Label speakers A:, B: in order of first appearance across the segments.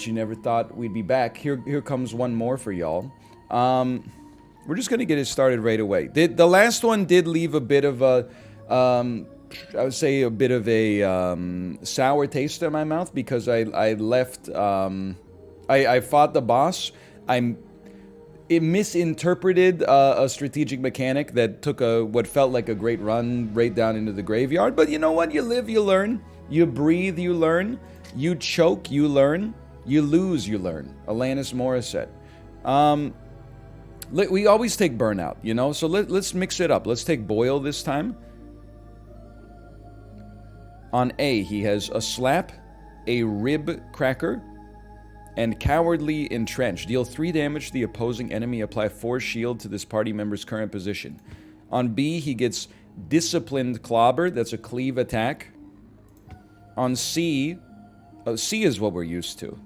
A: You never thought we'd be back. Here comes one more for y'all. We're just gonna get it started right away. The last one did leave a bit of a, I would say a bit of a sour taste in my mouth because I left. I fought the boss. It misinterpreted a strategic mechanic that took what felt like a great run right down into the graveyard. But you know what? You live, you learn. You breathe, you learn. You choke, you learn. You lose, you learn. Alanis Morissette. We always take burnout, you know? So let's mix it up. Let's take Boyle this time. On A, he has a slap, a rib cracker, and cowardly entrench. Deal 3 damage to the opposing enemy. Apply 4 shield to this party member's current position. On B, he gets disciplined clobber. That's a cleave attack. On C, C is what we're used to.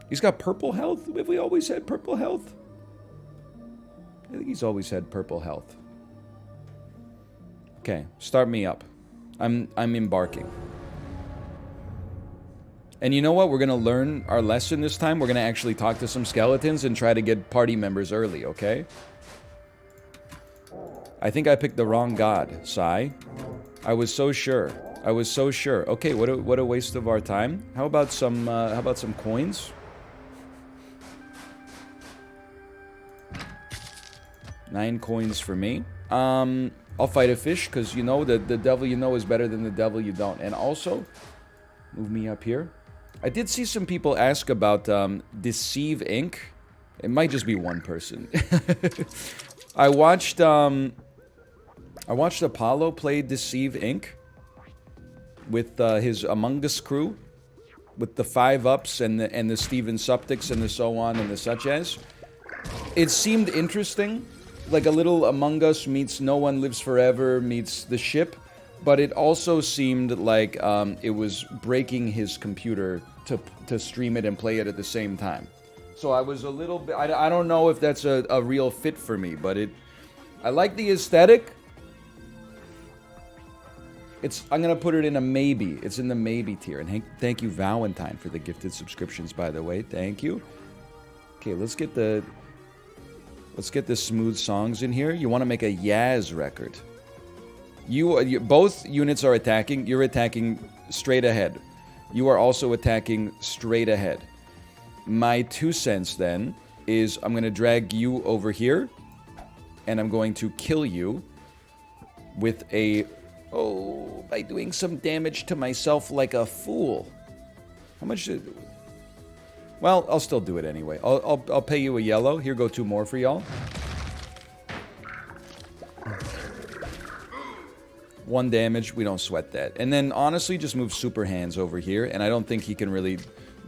A: He's got purple health. Have we always had purple health? I think he's always had purple health. Okay, start me up. I'm embarking. And you know what? We're going to learn our lesson this time. We're going to actually talk to some skeletons and try to get party members early, okay? I think I picked the wrong god, Sai. I was so sure. I was so sure. Okay, what a waste of our time. How about some coins? 9 coins for me. I'll fight a fish because you know the devil you know is better than the devil you don't. And also, move me up here. I did see some people ask about Deceive Inc. It might just be one person. I watched Apollo play Deceive Inc. with his Among Us crew, with the 5-ups and the Steven Suptics and the so on and the such as. It seemed interesting, like a little Among Us meets No One Lives Forever meets The Ship, but it also seemed like it was breaking his computer to stream it and play it at the same time. So I was a little bit, I don't know if that's a real fit for me, but I like the aesthetic. I'm gonna put it in a maybe. It's in the maybe tier. And thank you, Valentine, for the gifted subscriptions, by the way. Thank you. Okay, let's get the smooth songs in here. You want to make a Yaz record. You both units are attacking. You're attacking straight ahead. You are also attacking straight ahead. My 2 cents then is I'm going to drag you over here, and I'm going to kill you with by doing some damage to myself like a fool. How much did... Well, I'll still do it anyway. I'll pay you a yellow. Here go 2 more for y'all. 1 damage. We don't sweat that. And then, honestly, just move Super Hands over here. And I don't think he can really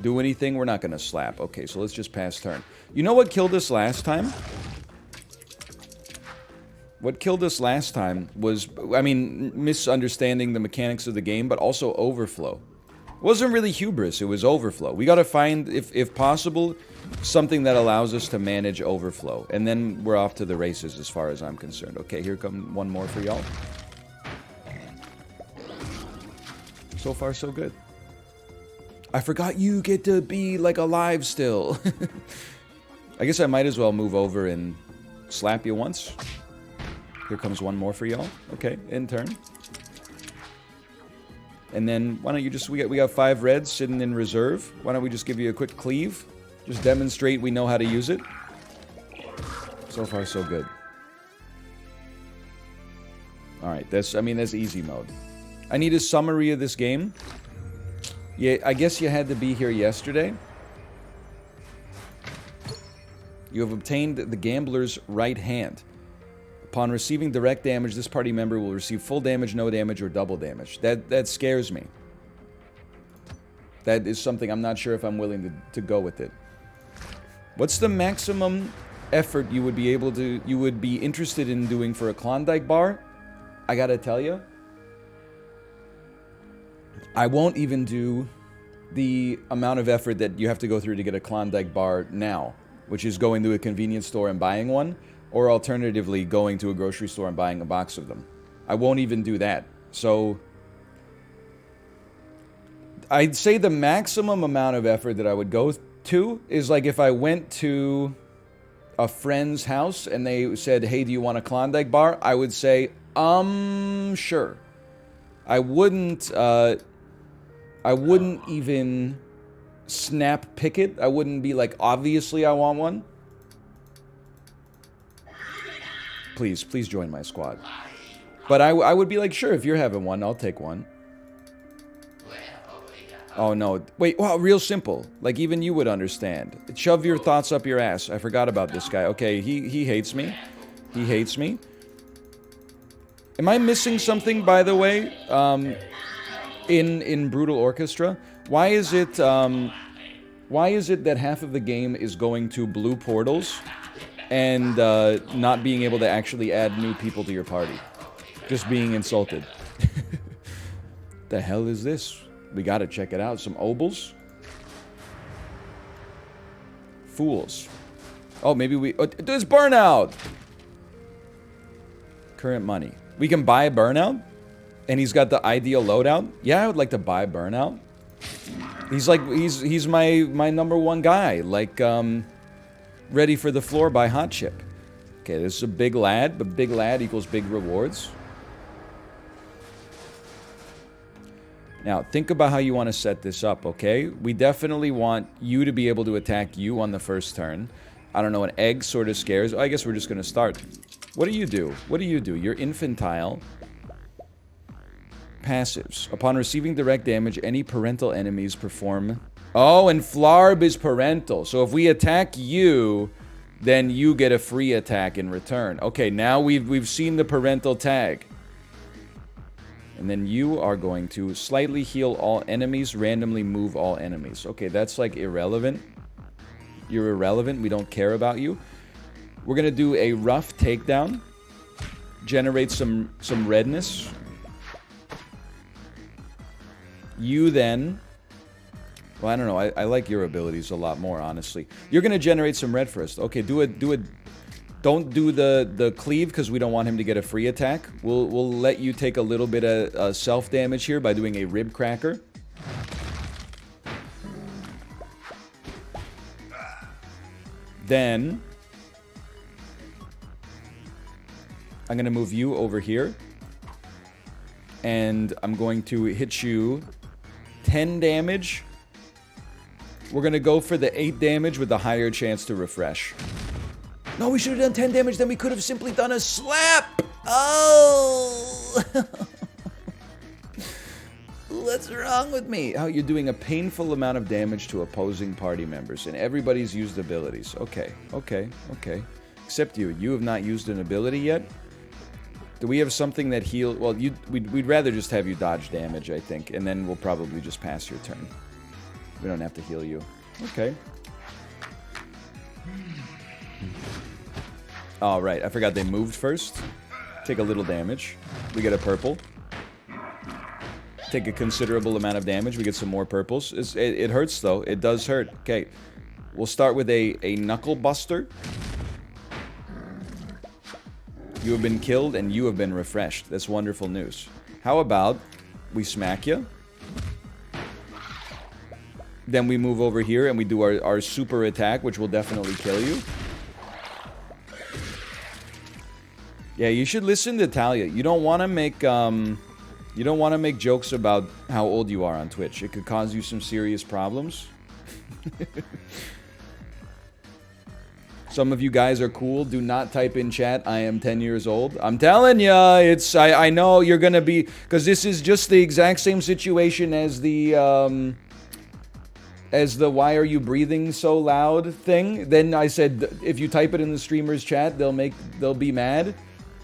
A: do anything. We're not going to slap. Okay, so let's just pass turn. You know what killed us last time? What killed us last time was, I mean, misunderstanding the mechanics of the game, but also overflow. It wasn't really hubris, it was overflow. We gotta find, if possible, something that allows us to manage overflow. And then we're off to the races as far as I'm concerned. Okay, here comes 1 more for y'all. So far, so good. I forgot you get to be, like, alive still. I guess I might as well move over and slap you once. Here comes 1 more for y'all. Okay, in turn. And then, why don't you just... We got 5 reds sitting in reserve. Why don't we just give you a quick cleave? Just demonstrate we know how to use it. So far, so good. Alright, that's easy mode. I need a summary of this game. Yeah, I guess you had to be here yesterday. You have obtained the Gambler's Right Hand. Upon receiving direct damage, this party member will receive full damage, no damage, or double damage. That scares me. That is something I'm not sure if I'm willing to go with it. What's the maximum effort you would be interested in doing for a Klondike bar? I gotta tell you, I won't even do the amount of effort that you have to go through to get a Klondike bar now, which is going to a convenience store and buying one. Or alternatively, going to a grocery store and buying a box of them. I won't even do that. So, I'd say the maximum amount of effort that I would go to is like if I went to a friend's house and they said, hey, do you want a Klondike bar? I would say, sure. I wouldn't even snap pick it. I wouldn't be like, obviously I want one. Please join my squad. But I would be like, sure, if you're having one, I'll take one. Oh, no. Wait, wow, real simple. Like, even you would understand. Shove your thoughts up your ass. I forgot about this guy. Okay, he hates me. He hates me. Am I missing something, by the way, in Brutal Orchestra? Why is it that half of the game is going to blue portals and not being able to actually add new people to your party? Just being insulted. The hell is this? We gotta check it out. Some obols. Fools. Oh, maybe we... Oh, there's burnout! Current money. We can buy burnout? And he's got the ideal loadout? Yeah, I would like to buy burnout. He's like... He's my number one guy. Like, ready for the floor by hot chip. Okay, this is a big lad, but big lad equals big rewards. Now, think about how you want to set this up, okay? We definitely want you to be able to attack you on the first turn. I don't know, an egg sort of scares... I guess we're just going to start. What do you do? What do you do? You're infantile. Passives. Upon receiving direct damage, any parental enemies perform... Oh, and Flarb is parental. So if we attack you, then you get a free attack in return. Okay, now we've seen the parental tag. And then you are going to slightly heal all enemies, randomly move all enemies. Okay, that's like irrelevant. You're irrelevant. We don't care about you. We're going to do a rough takedown. Generate some redness. You then... Well, I don't know. I like your abilities a lot more, honestly. You're going to generate some red first. Okay, do it. Don't do the cleave because we don't want him to get a free attack. We'll let you take a little bit of self-damage here by doing a rib cracker. Then I'm going to move you over here. And I'm going to hit you 10 damage. We're going to go for the 8 damage with the higher chance to refresh. No, we should have done 10 damage, then we could have simply done a slap! Oh! What's wrong with me? Oh, you're doing a painful amount of damage to opposing party members, and everybody's used abilities. Okay. Except you. You have not used an ability yet? Do we have something that heals? Well, we'd rather just have you dodge damage, I think, and then we'll probably just pass your turn. We don't have to heal you. Okay. Oh, right. I forgot they moved first. Take a little damage. We get a purple. Take a considerable amount of damage. We get some more purples. It hurts, though. It does hurt. Okay. We'll start with a knuckle buster. You have been killed, and you have been refreshed. That's wonderful news. How about we smack you? Then we move over here, and we do our super attack, which will definitely kill you. Yeah, you should listen to Talia. You don't want to make jokes about how old you are on Twitch. It could cause you some serious problems. Some of you guys are cool. Do not type in chat, I am 10 years old. I'm telling ya, I know you're gonna be, because this is just the exact same situation as the why are you breathing so loud thing. Then I said, if you type it in the streamer's chat, they'll be mad.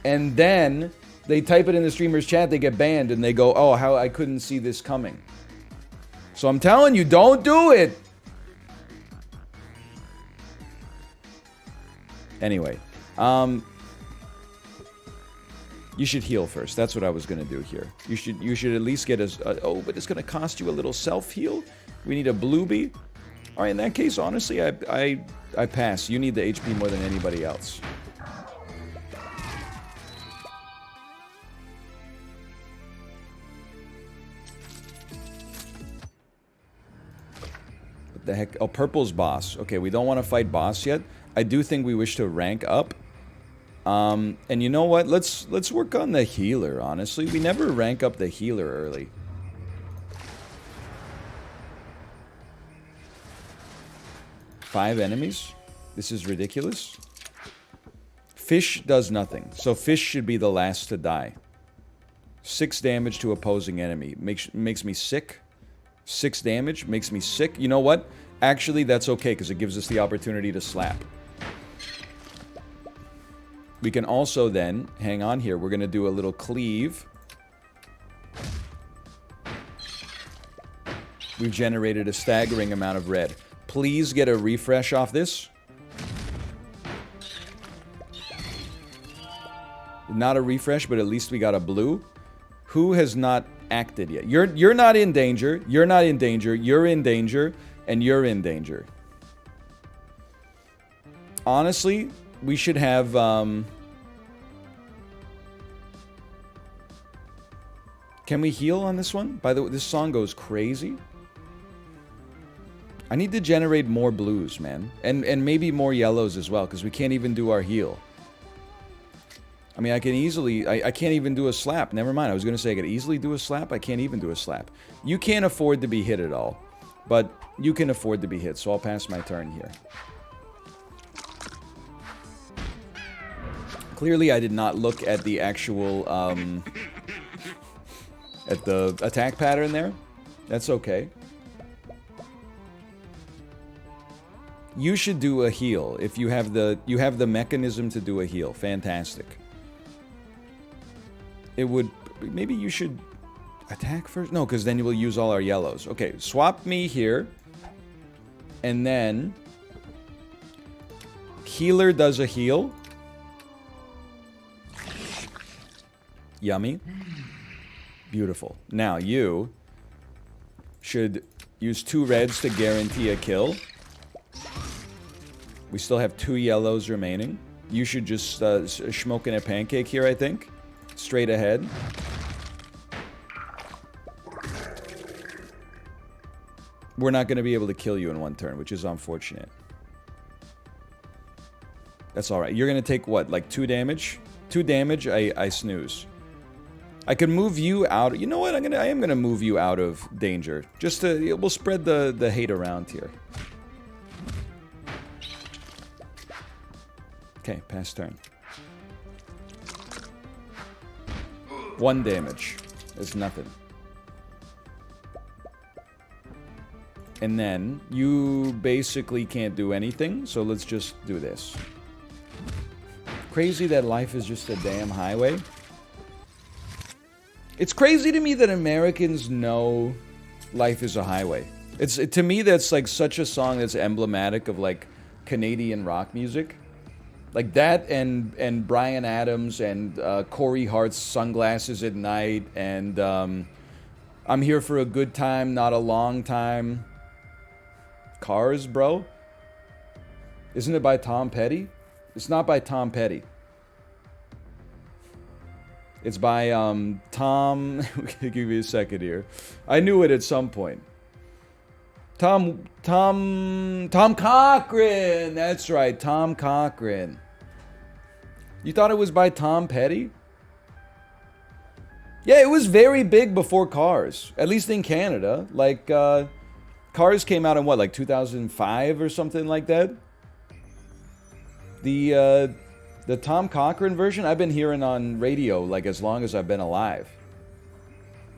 A: And then they type it in the streamer's chat, they get banned, and they go, oh, how I couldn't see this coming. So I'm telling you, don't do it. Anyway, you should heal first. That's what I was gonna do here. You should at least get oh, but it's gonna cost you a little self-heal. We need a bluebee. All right, in that case, honestly, I pass. You need the HP more than anybody else. the heck? Oh, purple's boss. Okay, we don't want to fight boss yet. I do think we wish to rank up. And you know what? Let's work on the healer, honestly. We never rank up the healer early. Five enemies? This is ridiculous. Fish does nothing. So fish should be the last to die. 6 damage to opposing enemy. Makes me sick. 6 damage makes me sick. You know what? Actually, that's okay because it gives us the opportunity to slap. We can also then, hang on here, we're going to do a little cleave. We've generated a staggering amount of red. Please get a refresh off this. Not a refresh, but at least we got a blue. Who has not acted yet? You're not in danger. You're not in danger. You're in danger. And you're in danger. Honestly, we should have... Can we heal on this one? By the way, this song goes crazy. I need to generate more blues, man. And maybe more yellows as well, because we can't even do our heal. I mean, I can easily... I can't even do a slap. Never mind. I was going to say I could easily do a slap. I can't even do a slap. You can't afford to be hit at all. But you can afford to be hit, so I'll pass my turn here. Clearly, I did not look at the actual... at the attack pattern there. That's okay. You should do a heal if you have the mechanism to do a heal. Fantastic. It would... Maybe you should attack first? No, because then you will use all our yellows. Okay, swap me here. And then... Healer does a heal. Yummy. Beautiful. Now, you should use 2 reds to guarantee a kill. We still have 2 yellows remaining. You should just smoking a pancake here, I think. Straight ahead. We're not going to be able to kill you in 1 turn, which is unfortunate. That's alright. You're going to take what? Like 2 damage? 2 damage, I snooze. I can move you out. You know what? I am gonna move you out of danger. Just to... We'll spread the hate around here. Okay, pass turn. 1 damage. That's nothing. And then, you basically can't do anything, so let's just do this. Crazy that life is just a damn highway. It's crazy to me that Americans know life is a highway. To me, that's like such a song that's emblematic of like Canadian rock music. Like that and Bryan Adams and Corey Hart's Sunglasses at Night and I'm Here for a Good Time, Not a Long Time. Cars, bro? Isn't it by Tom Petty? It's not by Tom Petty. It's by Tom... Give me a second here. I knew it at some point. Tom Cochran! That's right, Tom Cochran. You thought it was by Tom Petty? Yeah, it was very big before Cars. At least in Canada. Like, Cars came out in what, like 2005 or something like that? The Tom Cochran version, I've been hearing on radio like as long as I've been alive.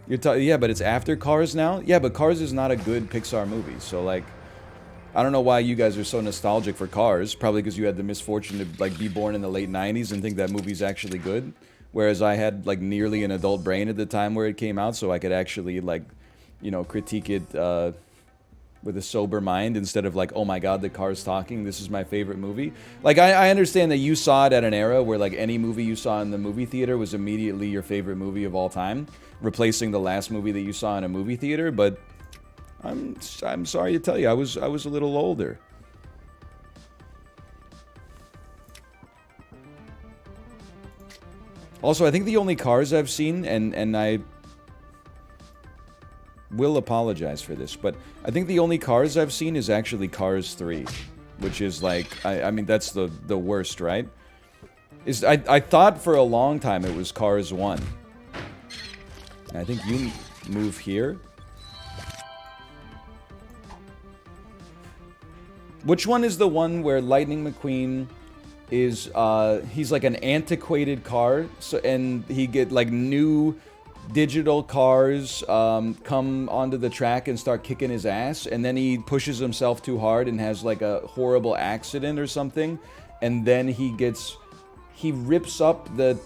A: Yeah, but it's after Cars now? Yeah, but Cars is not a good Pixar movie, so like... I don't know why you guys are so nostalgic for Cars. Probably because you had the misfortune to like be born in the late 90s and think that movie's actually good. Whereas I had like nearly an adult brain at the time where it came out, so I could actually like, you know, critique it with a sober mind instead of like, oh my god, the car's talking, this is my favorite movie. Like, I understand that you saw it at an era where like any movie you saw in the movie theater was immediately your favorite movie of all time, replacing the last movie that you saw in a movie theater, but I'm sorry to tell you, I was a little older. Also, I think the only Cars I've seen, and will apologize for this, but I think the only Cars I've seen is actually Cars 3, which is like, I mean, that's the worst, right? I thought for a long time it was Cars 1. And I think you move here. Which one is the one where Lightning McQueen is, he's like an antiquated car, so, and he get like new digital cars come onto the track and start kicking his ass, and then he pushes himself too hard and has like a horrible accident or something, and then he rips up the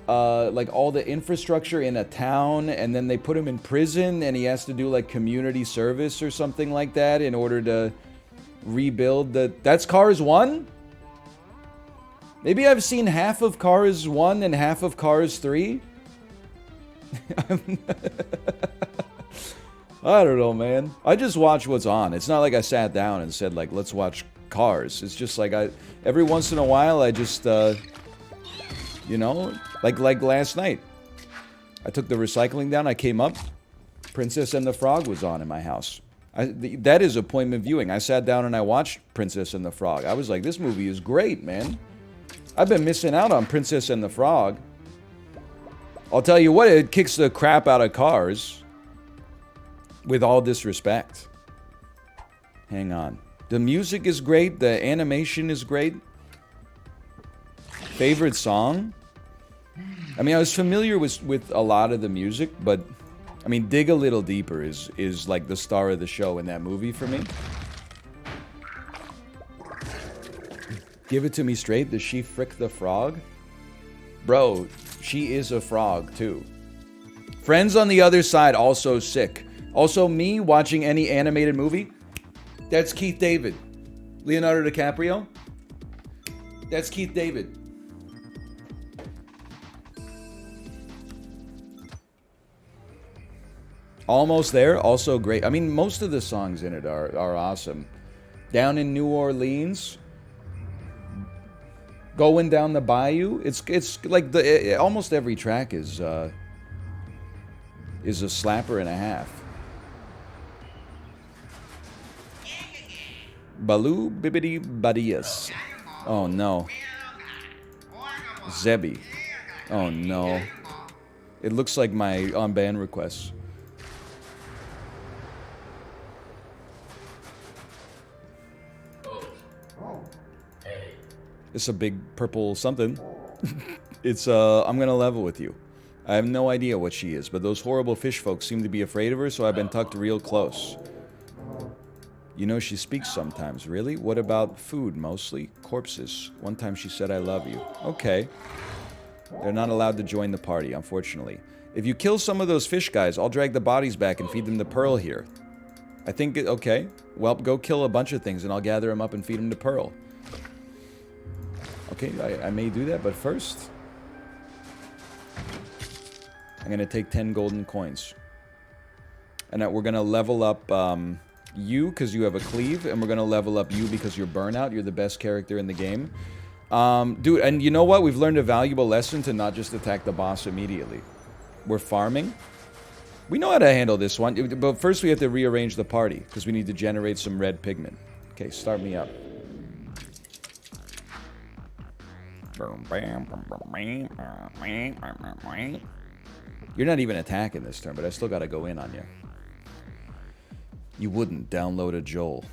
A: like all the infrastructure in a town, and then they put him in prison, and he has to do like community service or something like that in order to rebuild that's Cars 1? Maybe I've seen half of Cars 1 and half of Cars 3? I don't know, man. I just watch what's on. It's not like I sat down and said, like, let's watch Cars. It's just like every once in a while I just, you know, like last night. I took the recycling down, I came up, Princess and the Frog was on in my house. That is appointment viewing. I sat down and I watched Princess and the Frog. I was like, this movie is great, man. I've been missing out on Princess and the Frog. I'll tell you what, it kicks the crap out of Cars. With all disrespect. Hang on. The music is great. The animation is great. Favorite song? I mean, I was familiar with a lot of the music, but I mean, Dig a Little Deeper is like the star of the show in that movie for me. Give it to me straight. Does she frick the frog? Bro, she is a frog too. Friends on the Other Side, also sick. Also me watching any animated movie. That's Keith David. Leonardo DiCaprio. That's Keith David. Almost There, also great. I mean, most of the songs in it are awesome. Down in New Orleans, Going Down the Bayou. It's like almost every track is a slapper and a half. Baloo Bibbidi Badias. Oh no. Zebby. Oh no. It looks like my on-band requests. It's a big purple something. It's, I'm gonna level with you. I have no idea what she is, but those horrible fish folks seem to be afraid of her, so I've been tucked real close. You know she speaks sometimes, really? What about food, mostly? Corpses. One time she said, I love you. Okay. They're not allowed to join the party, unfortunately. If you kill some of those fish guys, I'll drag the bodies back and feed them to Pearl here. I think, okay. Well, go kill a bunch of things and I'll gather them up and feed them to Pearl. Okay, I may do that, but first, I'm going to take 10 golden coins. And we're going to level up you because you have a cleave, and we're going to level up you because you're burnout. You're the best character in the game. Dude, and you know what? We've learned a valuable lesson to not just attack the boss immediately. We're farming. We know how to handle this one, but first we have to rearrange the party because we need to generate some red pigment. Okay, start me up. You're not even attacking this turn, but I still gotta go in on you. You wouldn't download a Joel.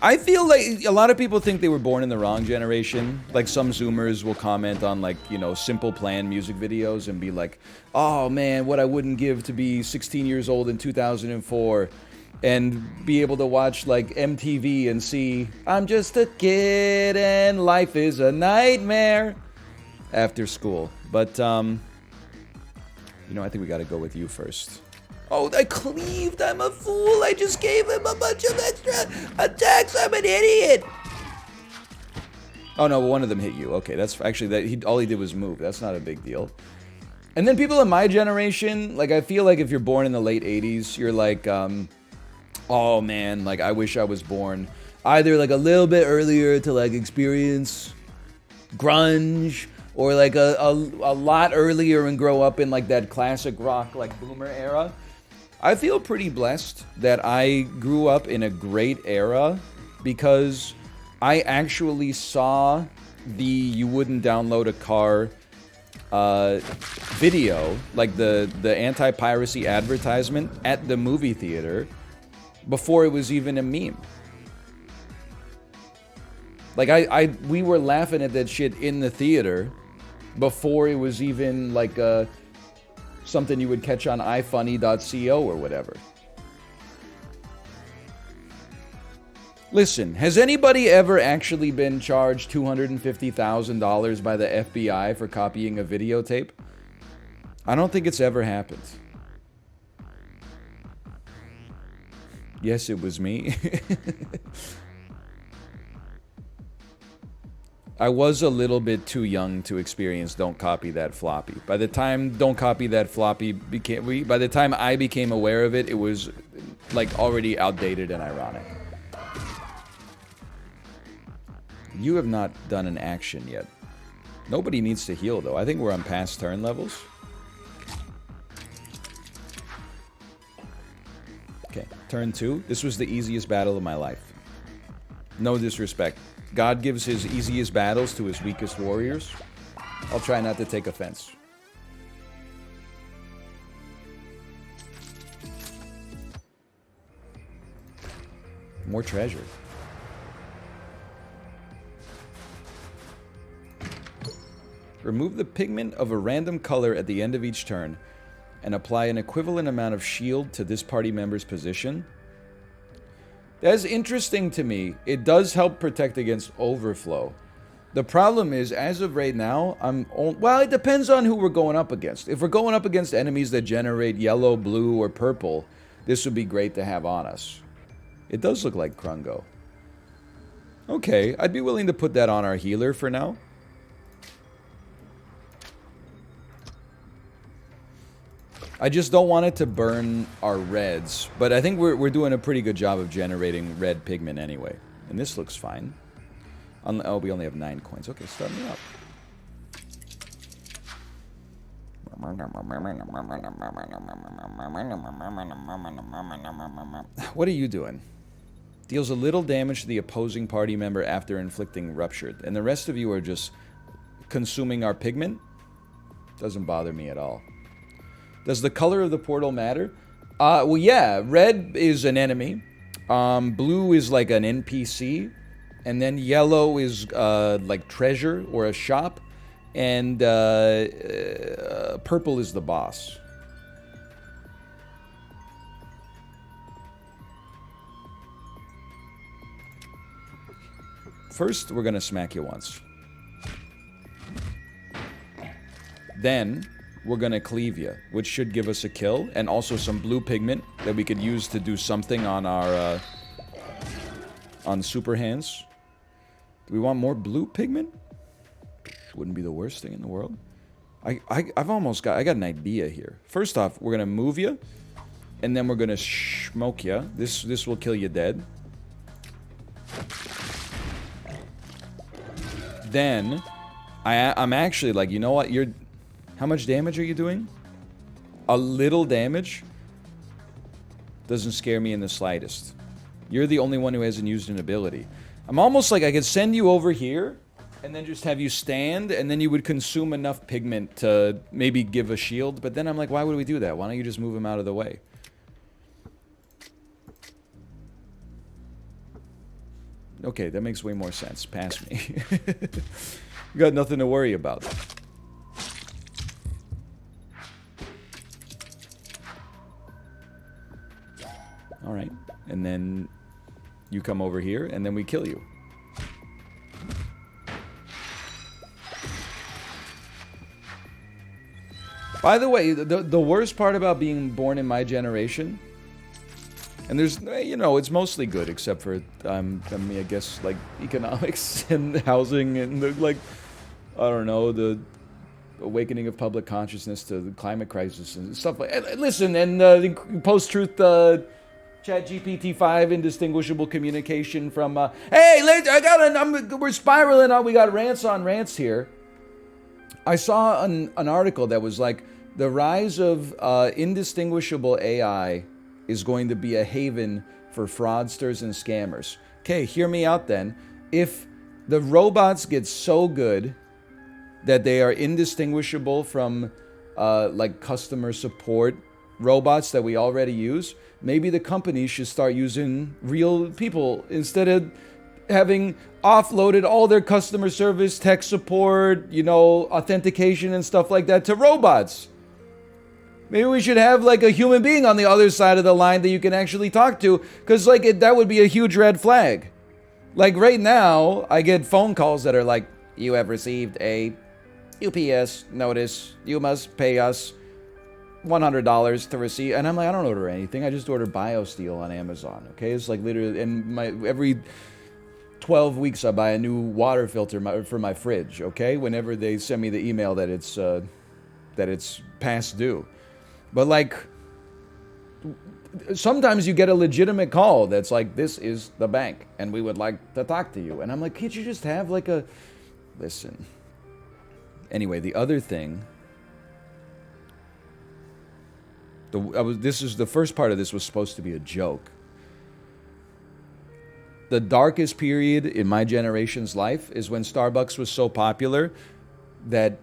A: I feel like a lot of people think they were born in the wrong generation. Like some Zoomers will comment on, like, you know, Simple Plan music videos and be like, oh man, what I wouldn't give to be 16 years old in 2004 and be able to watch like MTV and see I'm just a kid and life is a nightmare after school. But you know, I think we gotta go with you first. Oh, I cleaved. I'm a fool. I just gave him a bunch of extra attacks. I'm an idiot. Oh no, one of them hit you. Okay, that's actually that. All he did was move. That's not a big deal. And then people in my generation, like I feel like if you're born in the late '80s, you're like, oh man, like I wish I was born either like a little bit earlier to like experience grunge, or like a lot earlier and grow up in like that classic rock like boomer era. I feel pretty blessed that I grew up in a great era because I actually saw the you wouldn't download a car video, like the anti-piracy advertisement at the movie theater before it was even a meme. Like we were laughing at that shit in the theater before it was even like something you would catch on ifunny.co or whatever. Listen, has anybody ever actually been charged $250,000 by the FBI for copying a videotape? I don't think it's ever happened. Yes, it was me. I was a little bit too young to experience Don't Copy That Floppy. By the time Don't Copy That Floppy by the time I became aware of it, it was like already outdated and ironic. You have not done an action yet. Nobody needs to heal, though. I think we're on past turn levels. Okay, turn 2. This was the easiest battle of my life. No disrespect. God gives his easiest battles to his weakest warriors. I'll try not to take offense. More treasure. Remove the pigment of a random color at the end of each turn and apply an equivalent amount of shield to this party member's position. That's interesting to me. It does help protect against overflow. The problem is, as of right now, well, it depends on who we're going up against. If we're going up against enemies that generate yellow, blue, or purple, this would be great to have on us. It does look like Krungo. Okay, I'd be willing to put that on our healer for now. I just don't want it to burn our reds, but I think we're doing a pretty good job of generating red pigment anyway. And this looks fine. Oh, we only have 9 coins. Okay, start me up. What are you doing? Deals a little damage to the opposing party member after inflicting ruptured. And the rest of you are just consuming our pigment? Doesn't bother me at all. Does the color of the portal matter? Well, yeah. Red is an enemy. Blue is like an NPC. And then yellow is like treasure or a shop. And purple is the boss. First, we're going to smack you once. Then we're gonna cleave you, which should give us a kill, and also some blue pigment that we could use to do something on our, on super hands. Do we want more blue pigment? Wouldn't be the worst thing in the world. I got an idea here. First off, we're gonna move you, and then we're gonna smoke you. This will kill you dead. Then, I'm actually like, you know what, how much damage are you doing? A little damage? Doesn't scare me in the slightest. You're the only one who hasn't used an ability. I'm almost like I could send you over here, and then just have you stand, and then you would consume enough pigment to maybe give a shield, but then I'm like, why would we do that? Why don't you just move him out of the way? Okay, that makes way more sense. Pass me. You got nothing to worry about. Alright, and then you come over here, and then we kill you. By the way, the worst part about being born in my generation, and there's, you know, it's mostly good, except for, I mean, I guess, like, economics and housing and, like, I don't know, the awakening of public consciousness to the climate crisis and stuff like that. Listen, and the post-truth, ChatGPT 5 indistinguishable communication from hey, we're spiraling on. We got rants on rants here. I saw an article that was like the rise of indistinguishable AI is going to be a haven for fraudsters and scammers. Okay, hear me out then. If the robots get so good that they are indistinguishable from like customer support robots that we already use, maybe the companies should start using real people instead of having offloaded all their customer service, tech support, authentication and stuff like that to robots. Maybe we should have like a human being on the other side of the line that you can actually talk to, because that would be a huge red flag. Like right now, I get phone calls that are like, you have received a UPS notice. You must pay us $100 to receive. And I'm like, I don't order anything. I just order BioSteel on Amazon. Okay, it's like literally, and every 12 weeks I buy a new water filter for my fridge. Okay, whenever they send me the email that it's past due. But like, sometimes you get a legitimate call that's like, this is the bank and we would like to talk to you. And I'm like, can't you just have like a, listen. Anyway, the other thing, the first part of this was supposed to be a joke. The darkest period in my generation's life is when Starbucks was so popular that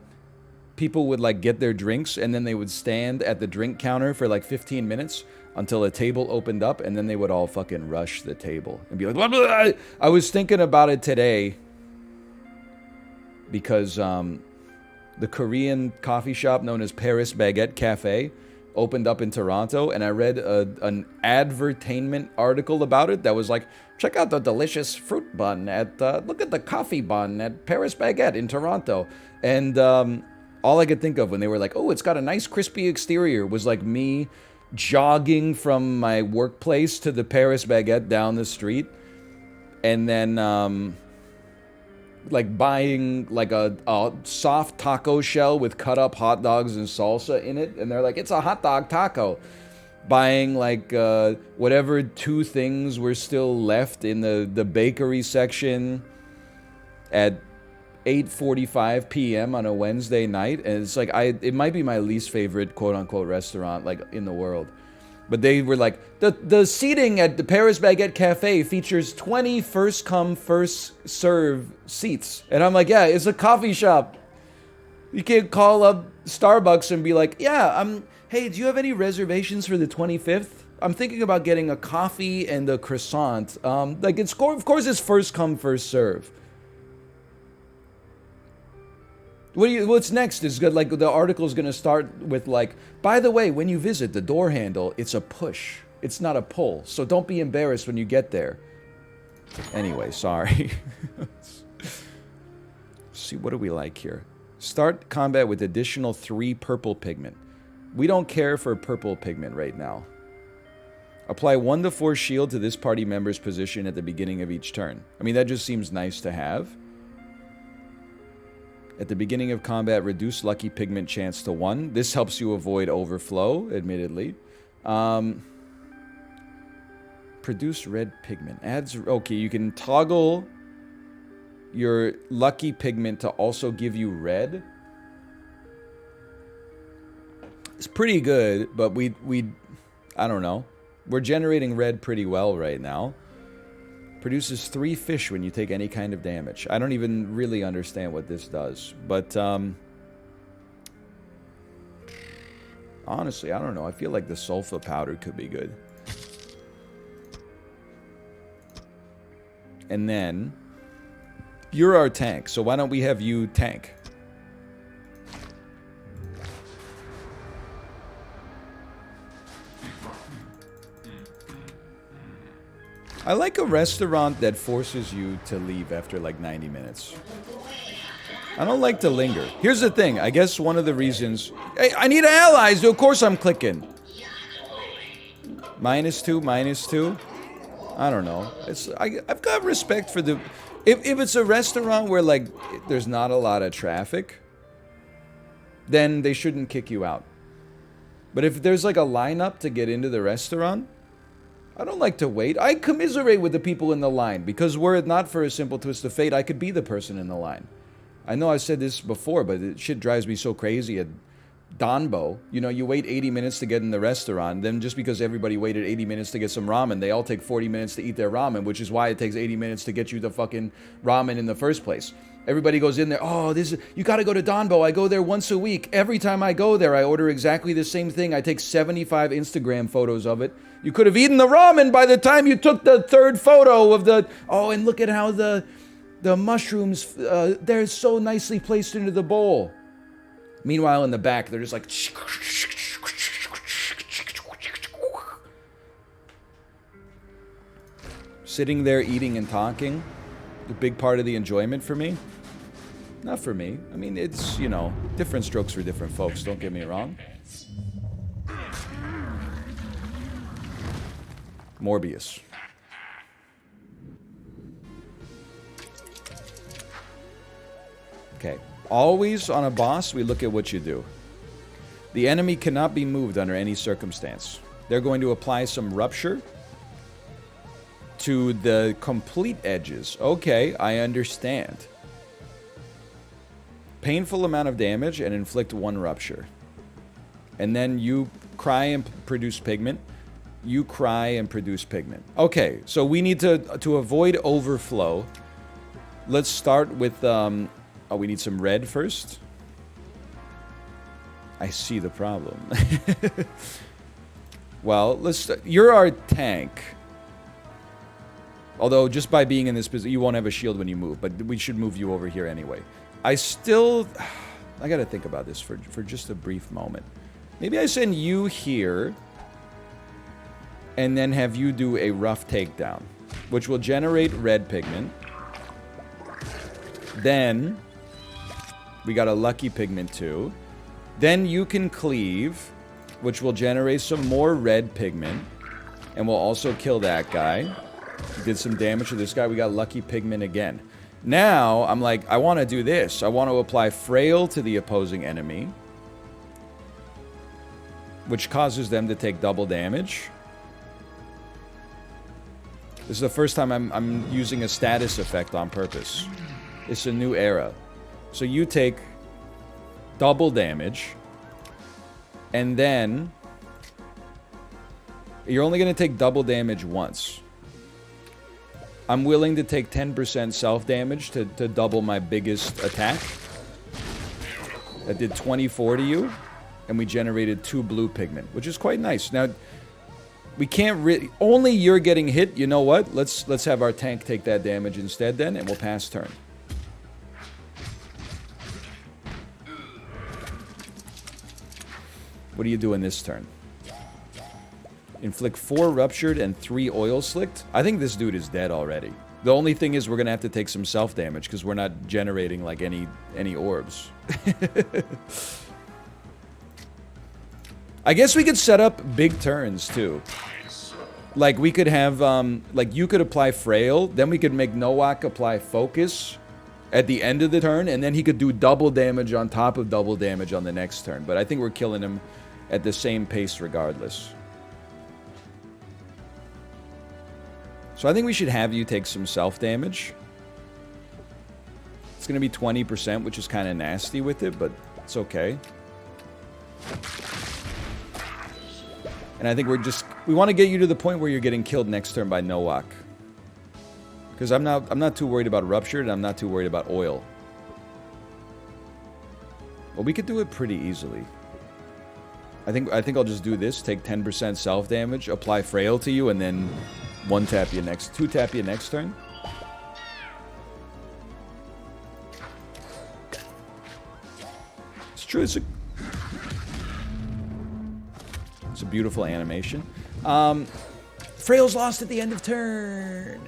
A: people would like get their drinks and then they would stand at the drink counter for like 15 minutes until a table opened up, and then they would all fucking rush the table and be like, blah, blah, blah. I was thinking about it today because the Korean coffee shop known as Paris Baguette Cafe opened up in Toronto, and I read an advertainment article about it that was like, check out the delicious fruit bun look at the coffee bun at Paris Baguette in Toronto. And all I could think of when they were like, oh, it's got a nice crispy exterior, was like me jogging from my workplace to the Paris Baguette down the street, and then like buying like a soft taco shell with cut up hot dogs and salsa in it, and they're like, it's a hot dog taco. Buying like whatever two things were still left in the bakery section at 8:45 p.m. on a Wednesday night, and it's like it might be my least favorite quote unquote restaurant like in the world. But they were like, the seating at the Paris Baguette Cafe features 20 first come, first serve seats. And I'm like, yeah, it's a coffee shop. You can't call up Starbucks and be like, yeah, hey, do you have any reservations for the 25th? I'm thinking about getting a coffee and a croissant. Of course it's first come, first serve. What's next is good. Like the article is going to start with like, by the way, when you visit the door handle, it's a push. It's not a pull. So don't be embarrassed when you get there. Anyway, sorry. See, what do we like here? Start combat with additional 3 purple pigment. We don't care for purple pigment right now. Apply 1 to 4 shield to this party member's position at the beginning of each turn. I mean, that just seems nice to have. At the beginning of combat, reduce lucky pigment chance to 1. This helps you avoid overflow, admittedly. Produce red pigment. Okay, you can toggle your lucky pigment to also give you red. It's pretty good, but I don't know. We're generating red pretty well right now. Produces 3 fish when you take any kind of damage. I don't even really understand what this does. But, honestly, I don't know. I feel like the sulfa powder could be good. And then, you're our tank. So why don't we have you tank? I like a restaurant that forces you to leave after like 90 minutes. I don't like to linger. Here's the thing. I guess one of the reasons... Hey, I need allies. Of course I'm clicking. -2. I don't know. I've got respect for the... If it's a restaurant where like there's not a lot of traffic, then they shouldn't kick you out. But if there's like a lineup to get into the restaurant... I don't like to wait. I commiserate with the people in the line, because were it not for a simple twist of fate, I could be the person in the line. I know I've said this before, but it shit drives me so crazy at Danbo, you know, you wait 80 minutes to get in the restaurant, then just because everybody waited 80 minutes to get some ramen, they all take 40 minutes to eat their ramen, which is why it takes 80 minutes to get you the fucking ramen in the first place. Everybody goes in there, oh, you gotta go to Danbo, I go there once a week. Every time I go there, I order exactly the same thing. I take 75 Instagram photos of it. You could have eaten the ramen by the time you took the third photo of the, oh, and look at how the mushrooms, they're so nicely placed into the bowl. Meanwhile, in the back, they're just like... Sitting there eating and talking. A big part of the enjoyment for me. Not for me. I mean, it's, you know, different strokes for different folks, don't get me wrong. Morbius. Okay. Always on a boss, we look at what you do. The enemy cannot be moved under any circumstance. They're going to apply some rupture to the complete edges. Okay, I understand. Painful amount of damage and inflict 1 rupture. And then you cry and produce pigment. You cry and produce pigment. Okay, so we need to avoid overflow. Let's start with... Oh, we need some red first. I see the problem. Well, you're our tank. Although, just by being in this position, you won't have a shield when you move. But we should move you over here anyway. I gotta think about this for just a brief moment. Maybe I send you here. And then have you do a rough takedown. Which will generate red pigment. Then... we got a lucky pigment too. Then you can cleave, which will generate some more red pigment. And we'll also kill that guy. We did some damage to this guy. We got lucky pigment again. Now, I'm like, I want to do this. I want to apply frail to the opposing enemy. Which causes them to take double damage. This is the first time I'm using a status effect on purpose. It's a new era. So you take double damage, and then you're only going to take double damage once. I'm willing to take 10% self-damage to double my biggest attack. That did 24 to you, and we generated 2 blue pigment, which is quite nice. Now, we can't only you're getting hit. You know what? Let's have our tank take that damage instead then, and we'll pass turn. What are you doing this turn? Inflict 4 ruptured and 3 oil slicked. I think this dude is dead already. The only thing is we're gonna have to take some self damage because we're not generating like any orbs. I guess we could set up big turns too. Like we could have like you could apply frail, then we could make Nowak apply focus at the end of the turn, and then he could do double damage on top of double damage on the next turn. But I think we're killing him at the same pace regardless. So I think we should have you take some self-damage. It's going to be 20%, which is kind of nasty with it, but it's okay. And I think we want to get you to the point where you're getting killed next turn by Nowak. Because I'm not too worried about ruptured, and I'm not too worried about oil. Well, we could do it pretty easily. I think I'll just do this, take 10% self-damage, apply frail to you, and then 1-tap you next, 2-tap you next turn. It's true, it's a beautiful animation. Frail's lost at the end of turn.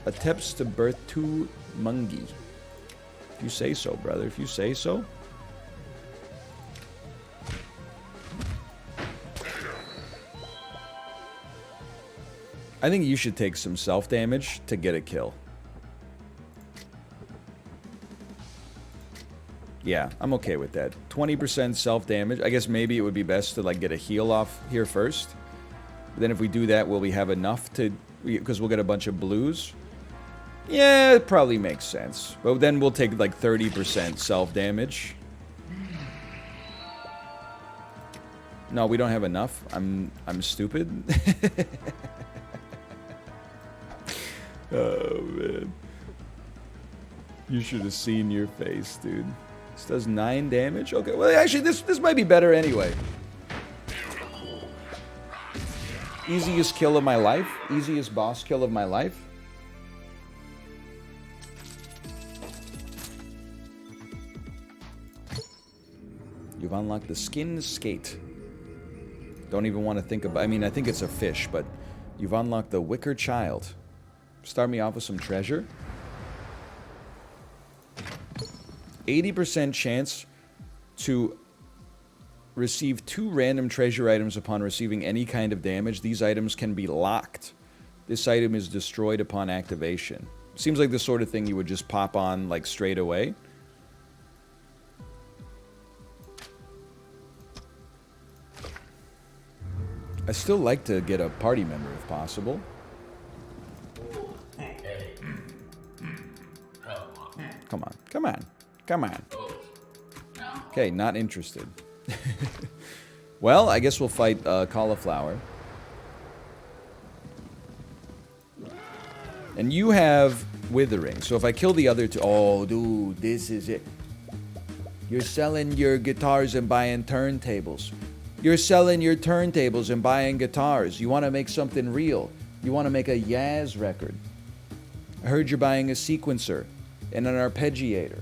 A: Attempts to birth 2 Mungi. If you say so, brother. If you say so. I think you should take some self-damage to get a kill. Yeah, I'm okay with that. 20% self-damage. I guess maybe it would be best to like get a heal off here first. But then if we do that, will we have enough to... Because we'll get a bunch of blues. Yeah, it probably makes sense. But then we'll take like 30% self-damage. No, we don't have enough. I'm stupid. Oh, man. You should have seen your face, dude. This does 9 damage? Okay, well, actually, this might be better anyway. Easiest kill of my life. Easiest boss kill of my life. You've unlocked the skin skate. Don't even want to think about... I mean, I think it's a fish, but... You've unlocked the wicker child. Start me off with some treasure. 80% chance to receive 2 random treasure items upon receiving any kind of damage. These items can be locked. This item is destroyed upon activation. Seems like the sort of thing you would just pop on, like, straight away. I still like to get a party member if possible. Come on, come on, come on. Okay, not interested. Well, I guess we'll fight Cauliflower. And you have Withering. So if I kill the other two... Oh, dude, this is it. You're selling your guitars and buying turntables. You're selling your turntables and buying guitars. You want to make something real. You want to make a Yaz record. I heard you're buying a sequencer and an arpeggiator.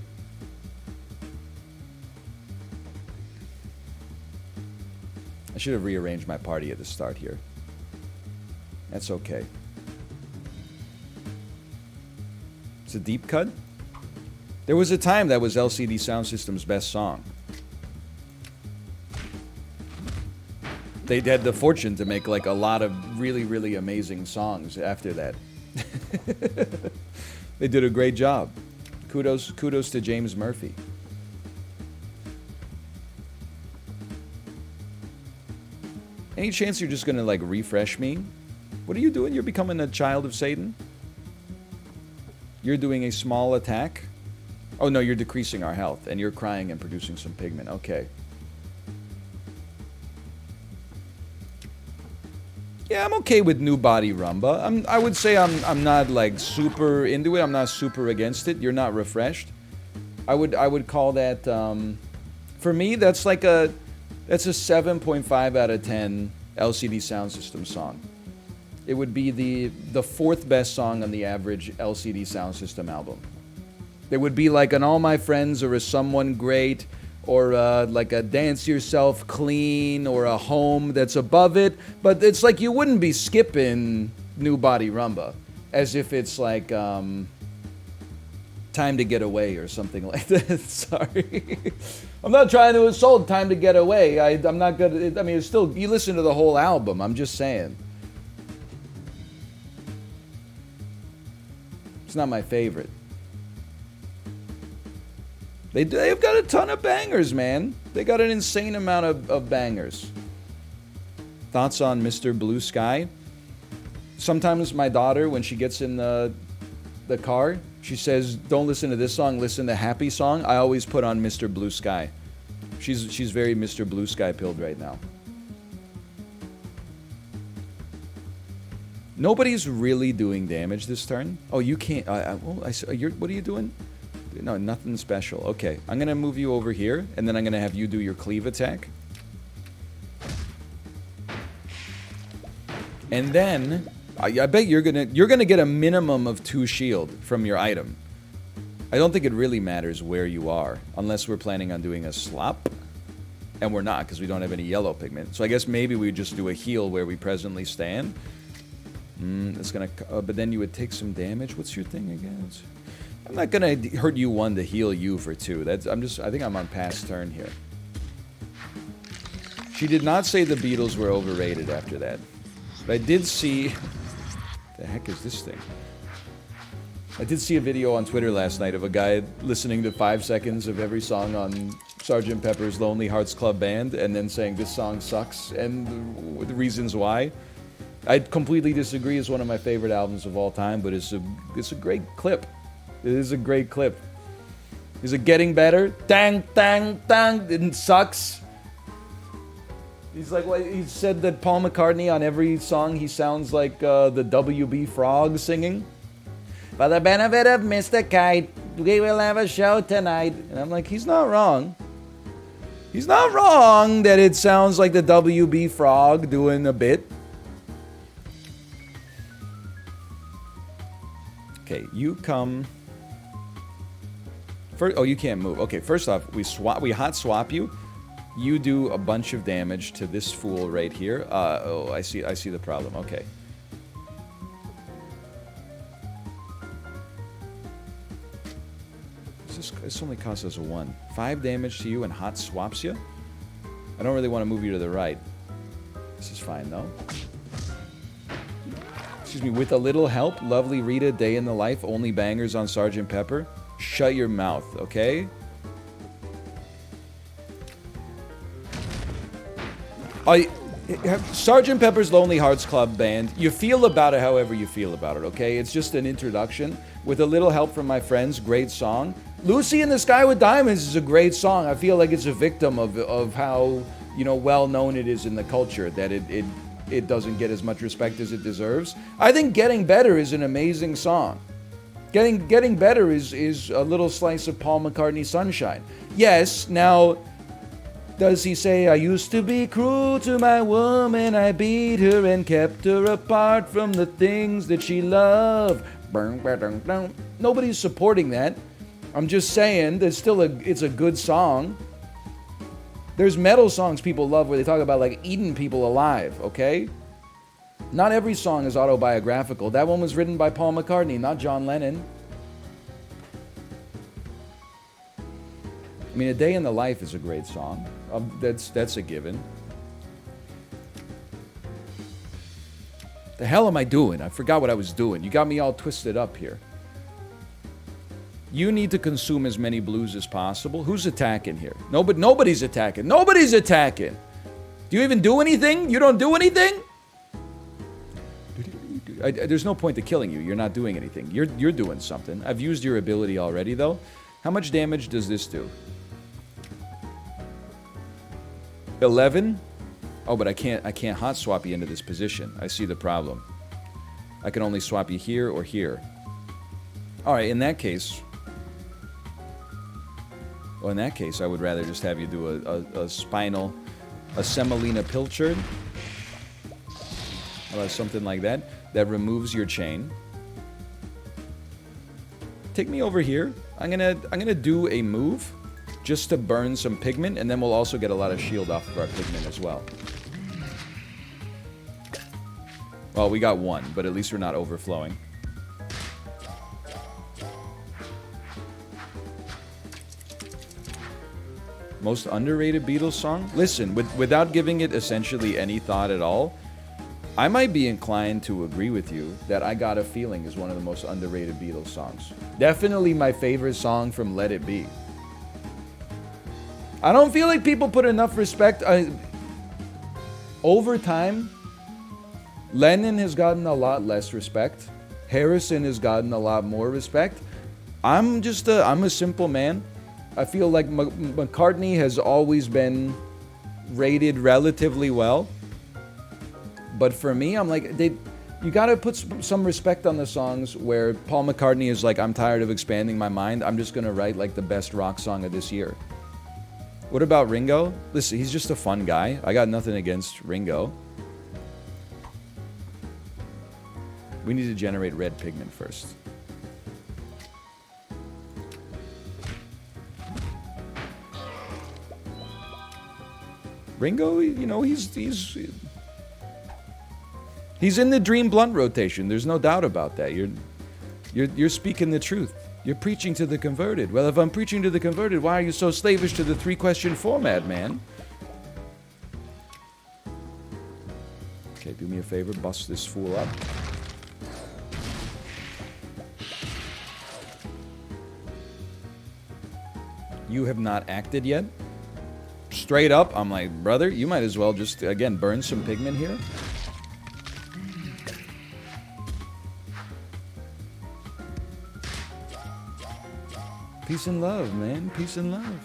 A: I should have rearranged my party at the start here. That's okay. It's a deep cut. There was a time that was LCD Sound System's best song. They had the fortune to make like a lot of really, really amazing songs after that. They did a great job. Kudos to James Murphy. Any chance you're just gonna like refresh me? What are you doing? You're becoming a child of Satan? You're doing a small attack? Oh no, you're decreasing our health and you're crying and producing some pigment. Okay. Yeah, I'm okay with new body rumba. I would say I'm not like super into it. I'm not super against it. You're not refreshed. I would call that for me that's a 7.5 out of 10 LCD Sound System song. It would be the 4th best song on the average LCD Sound System album. There would be like an All My Friends or a Someone Great or like a Dance Yourself Clean or a Home that's above it. But it's like you wouldn't be skipping New Body Rumba as if it's like Time to Get Away or something like that. Sorry. I'm not trying to insult Time to Get Away. I'm not good. I mean, it's still, you listen to the whole album. I'm just saying. It's not my favorite. They've got a ton of bangers, man. They got an insane amount of bangers. Thoughts on Mr. Blue Sky? Sometimes my daughter, when she gets in the car, she says, don't listen to this song, listen to Happy Song. I always put on Mr. Blue Sky. She's very Mr. Blue Sky pilled right now. Nobody's really doing damage this turn. Oh, you can't. What are you doing? No, nothing special. Okay, I'm going to move you over here, and then I'm going to have you do your cleave attack. And then, I bet you're gonna get a minimum of 2 shield from your item. I don't think it really matters where you are, unless we're planning on doing a slop. And we're not, because we don't have any yellow pigment. So I guess maybe we just do a heal where we presently stand. It's gonna, but then you would take some damage. What's your thing again? I'm not gonna hurt you 1 to heal you for 2. I think I'm on past turn here. She did not say the Beatles were overrated after that. But I did see... The heck is this thing? I did see a video on Twitter last night of a guy listening to 5 seconds of every song on Sgt. Pepper's Lonely Hearts Club Band and then saying this song sucks and the reasons why. I completely disagree. It's one of my favorite albums of all time, but it's a great clip. It is a great clip. Is it getting better? Dang, dang, dang. It sucks. He's like, well, he said that Paul McCartney on every song he sounds like the WB Frog singing. For the benefit of Mr. Kite, we will have a show tonight. And I'm like, he's not wrong. He's not wrong that it sounds like the WB Frog doing a bit. Okay, you come. First, oh, you can't move. Okay, first off, we hot swap you. You do a bunch of damage to this fool right here. Oh, I see the problem. Okay. This only costs us 1. 5 damage to you and hot swaps you? I don't really want to move you to the right. This is fine, though. Excuse me, with a little help, lovely Rita, day in the life, only bangers on Sgt. Pepper. Shut your mouth, okay? Sgt. Pepper's Lonely Hearts Club Band, you feel about it however you feel about it, okay? It's just an introduction. With a little help from my friends, great song. Lucy in the Sky with Diamonds is a great song. I feel like it's a victim of how, you know, well known it is in the culture, that it doesn't get as much respect as it deserves. I think Getting Better is an amazing song. Getting Better is a little slice of Paul McCartney sunshine. Yes, now, does he say, I used to be cruel to my woman, I beat her and kept her apart from the things that she loved. Nobody's supporting that. I'm just saying, it's a good song. There's metal songs people love where they talk about like eating people alive, okay? Not every song is autobiographical. That one was written by Paul McCartney, not John Lennon. I mean, A Day in the Life is a great song. That's a given. The hell am I doing? I forgot what I was doing. You got me all twisted up here. You need to consume as many blues as possible. Who's attacking here? Nobody's attacking. Nobody's attacking. Do you even do anything? You don't do anything? There's no point to killing you. You're not doing anything. You're doing something. I've used your ability already, though. How much damage does this do? 11? Oh, but I can't hot swap you into this position. I see the problem. I can only swap you here or here. All right, in that case... Well, in that case, I would rather just have you do a spinal... A semolina pilchard. Or something like that. That removes your chain. Take me over here. I'm gonna do a move just to burn some pigment, and then we'll also get a lot of shield off of our pigment as well. Well, we got 1, but at least we're not overflowing. Most underrated Beatles song? Listen, without giving it essentially any thought at all, I might be inclined to agree with you that I Got a Feeling is one of the most underrated Beatles songs. Definitely my favorite song from Let It Be. I don't feel like people put enough respect. Over time, Lennon has gotten a lot less respect. Harrison has gotten a lot more respect. I'm a simple man. I feel like McCartney has always been rated relatively well. But for me, I'm like, you gotta put some respect on the songs where Paul McCartney is like, I'm tired of expanding my mind. I'm just gonna write like the best rock song of this year. What about Ringo? Listen, he's just a fun guy. I got nothing against Ringo. We need to generate red pigment first. Ringo, you know, he's in the Dream Blunt rotation. There's no doubt about that. You're speaking the truth. You're preaching to the converted. Well, if I'm preaching to the converted, why are you so slavish to the 3-question format, man? Okay, do me a favor, bust this fool up. You have not acted yet? Straight up, I'm like, brother, you might as well just, again, burn some pigment here. Peace and love, man. Peace and love.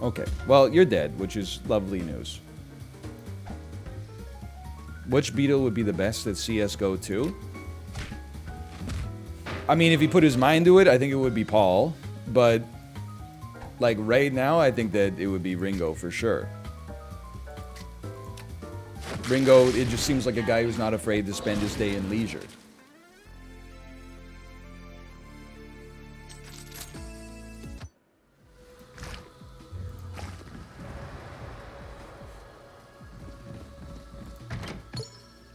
A: Okay. Well, you're dead, which is lovely news. Which beetle would be the best at CSGO 2? I mean, if he put his mind to it, I think it would be Paul. But, like, right now, I think that it would be Ringo for sure. Ringo, it just seems like a guy who's not afraid to spend his day in leisure.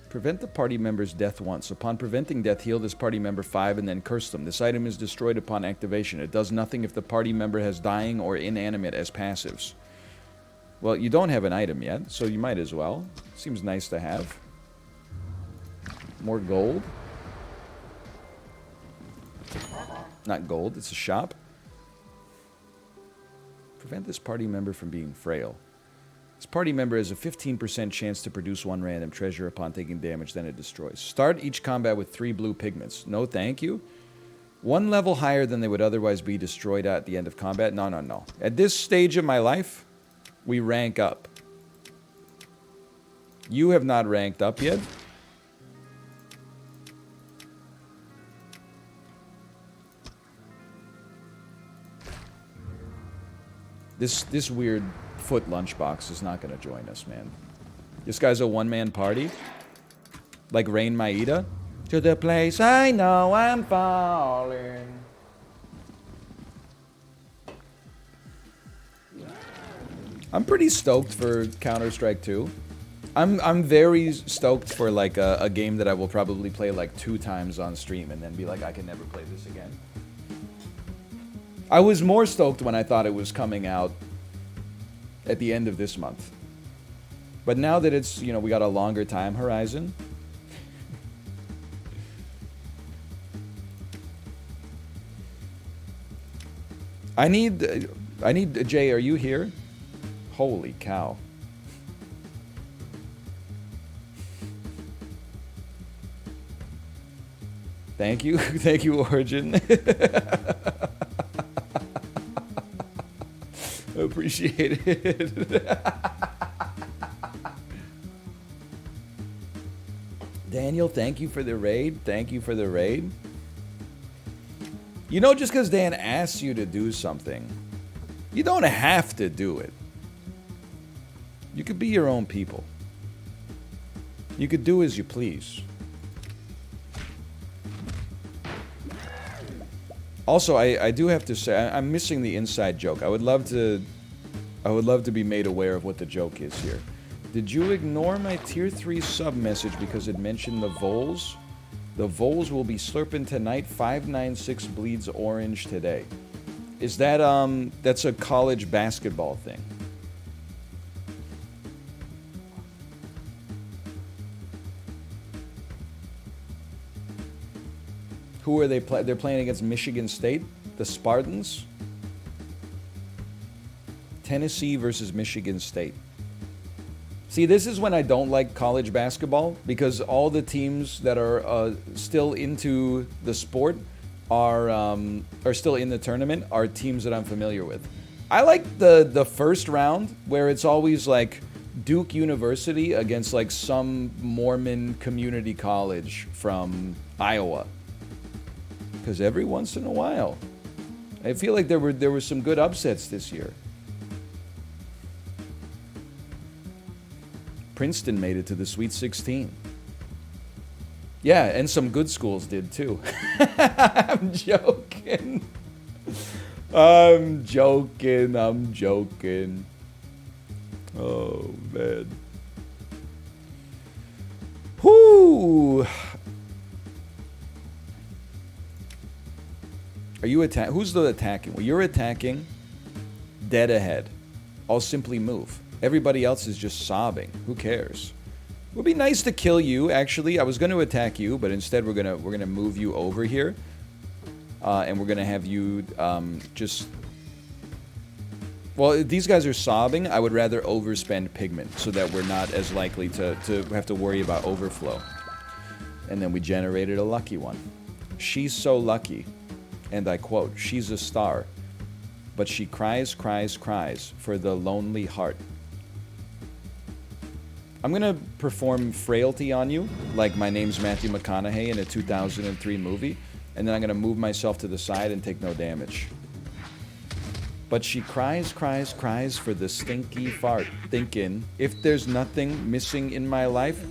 A: Prevent the party member's death once. Upon preventing death, heal this party member 5 and then curse them. This item is destroyed upon activation. It does nothing if the party member has dying or inanimate as passives. Well, you don't have an item yet, so you might as well. Seems nice to have. More gold. Not gold, it's a shop. Prevent this party member from being frail. This party member has a 15% chance to produce 1 random treasure upon taking damage, then it destroys. Start each combat with 3 blue pigments. No, thank you. 1 level higher than they would otherwise be destroyed at the end of combat. No, no, no. At this stage of my life, we rank up. You have not ranked up yet. This weird foot lunchbox is not going to join us, man. This guy's a one-man party. Like Rain Maida. To the place I know I'm falling. I'm pretty stoked for Counter-Strike 2. I'm very stoked for like a game that I will probably play like 2 times on stream and then be like, I can never play this again. I was more stoked when I thought it was coming out at the end of this month. But now that it's, you know, we got a longer time horizon. I need, Jay, are you here? Holy cow. Thank you. Thank you, Origin. Appreciate it. Daniel, thank you for the raid. Thank you for the raid. You know, just because Dan asks you to do something, you don't have to do it. You could be your own people. You could do as you please. Also, I do have to say, I'm missing the inside joke. I would love to be made aware of what the joke is here. Did you ignore my tier 3 sub message because it mentioned the voles? The voles will be slurping tonight. 596 bleeds orange today. Is that, that's a college basketball thing? Who are they playing? They're playing against Michigan State, the Spartans. Tennessee versus Michigan State. See, this is when I don't like college basketball, because all the teams that are still into the sport are still in the tournament are teams that I'm familiar with. I like the first round where it's always like Duke University against like some Mormon community college from Iowa. Because every once in a while, I feel like there were some good upsets this year. Princeton made it to the Sweet 16. Yeah, and some good schools did too. I'm joking. I'm joking. Oh, man. Whoo! Are you attacking? Who's the attacking? Well, you're attacking. Dead ahead. I'll simply move. Everybody else is just sobbing. Who cares? It would be nice to kill you, actually. I was going to attack you, but instead we're gonna move you over here. And we're gonna have you just... Well, if these guys are sobbing, I would rather overspend pigment so that we're not as likely to have to worry about overflow. And then we generated a lucky one. She's so lucky. And I quote, she's a star. but she cries, cries, cries for the lonely heart. I'm gonna perform Frailty on you, like my name's Matthew McConaughey in a 2003 movie, and then I'm gonna move myself to the side and take no damage. But she cries, cries, cries for the stinky fart, thinking, if there's nothing missing in my life,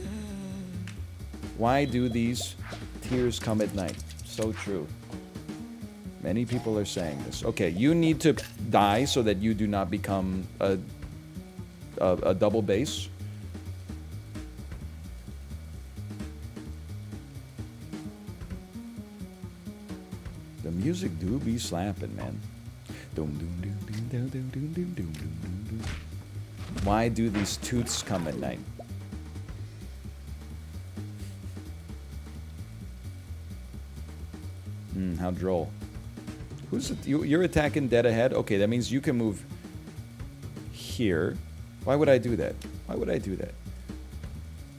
A: why do these tears come at night? So true. Many people are saying this. Okay, you need to die so that you do not become a double bass. The music do be slapping, man. Why do these toots come at night? How droll. Who's it? You're attacking dead ahead? Okay, that means you can move here. Why would I do that? Why would I do that?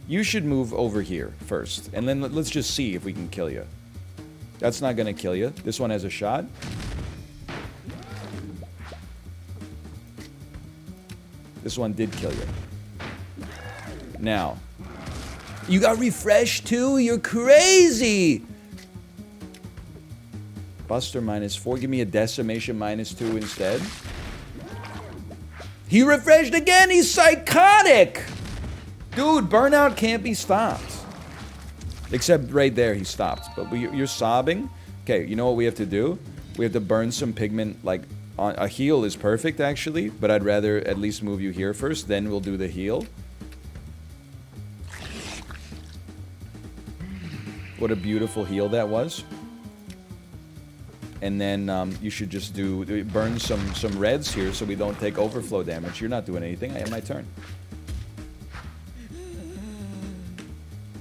A: You should move over here first, and then let's just see if we can kill you. That's not gonna kill you. This one has a shot. This one did kill you. Now, you got refreshed too? You're crazy! Buster -4. Give me a decimation -2 instead. He refreshed again. He's psychotic. Dude, burnout can't be stopped. Except right there, he stopped. But you're sobbing. Okay, you know what we have to do? We have to burn some pigment. Like, a heal is perfect, actually. But I'd rather at least move you here first. Then we'll do the heal. What a beautiful heal that was. And then you should just burn some reds here so we don't take overflow damage. You're not doing anything. I have my turn.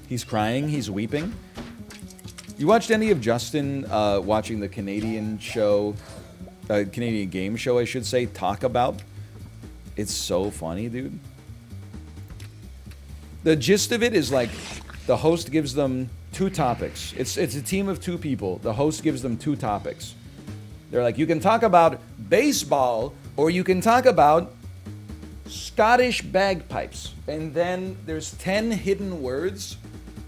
A: He's crying. He's weeping. You watched any of Justin watching the Canadian show, Canadian game show, I should say, Talk About? It's so funny, dude. The gist of it is like the host gives them 2 topics. It's a team of 2 people. The host gives them 2 topics. They're like, you can talk about baseball or you can talk about Scottish bagpipes. And then there's 10 hidden words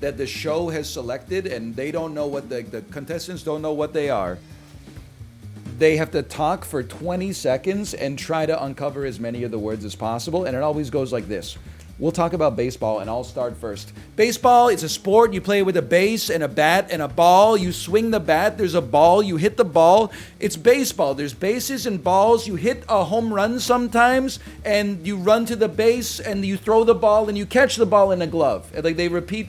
A: that the show has selected and they don't know what the contestants don't know what they are. They have to talk for 20 seconds and try to uncover as many of the words as possible. And it always goes like this. We'll talk about baseball, and I'll start first. Baseball, it's a sport. You play with a base and a bat and a ball. You swing the bat. There's a ball. You hit the ball. It's baseball. There's bases and balls. You hit a home run sometimes, and you run to the base, and you throw the ball, and you catch the ball in a glove. And like they repeat.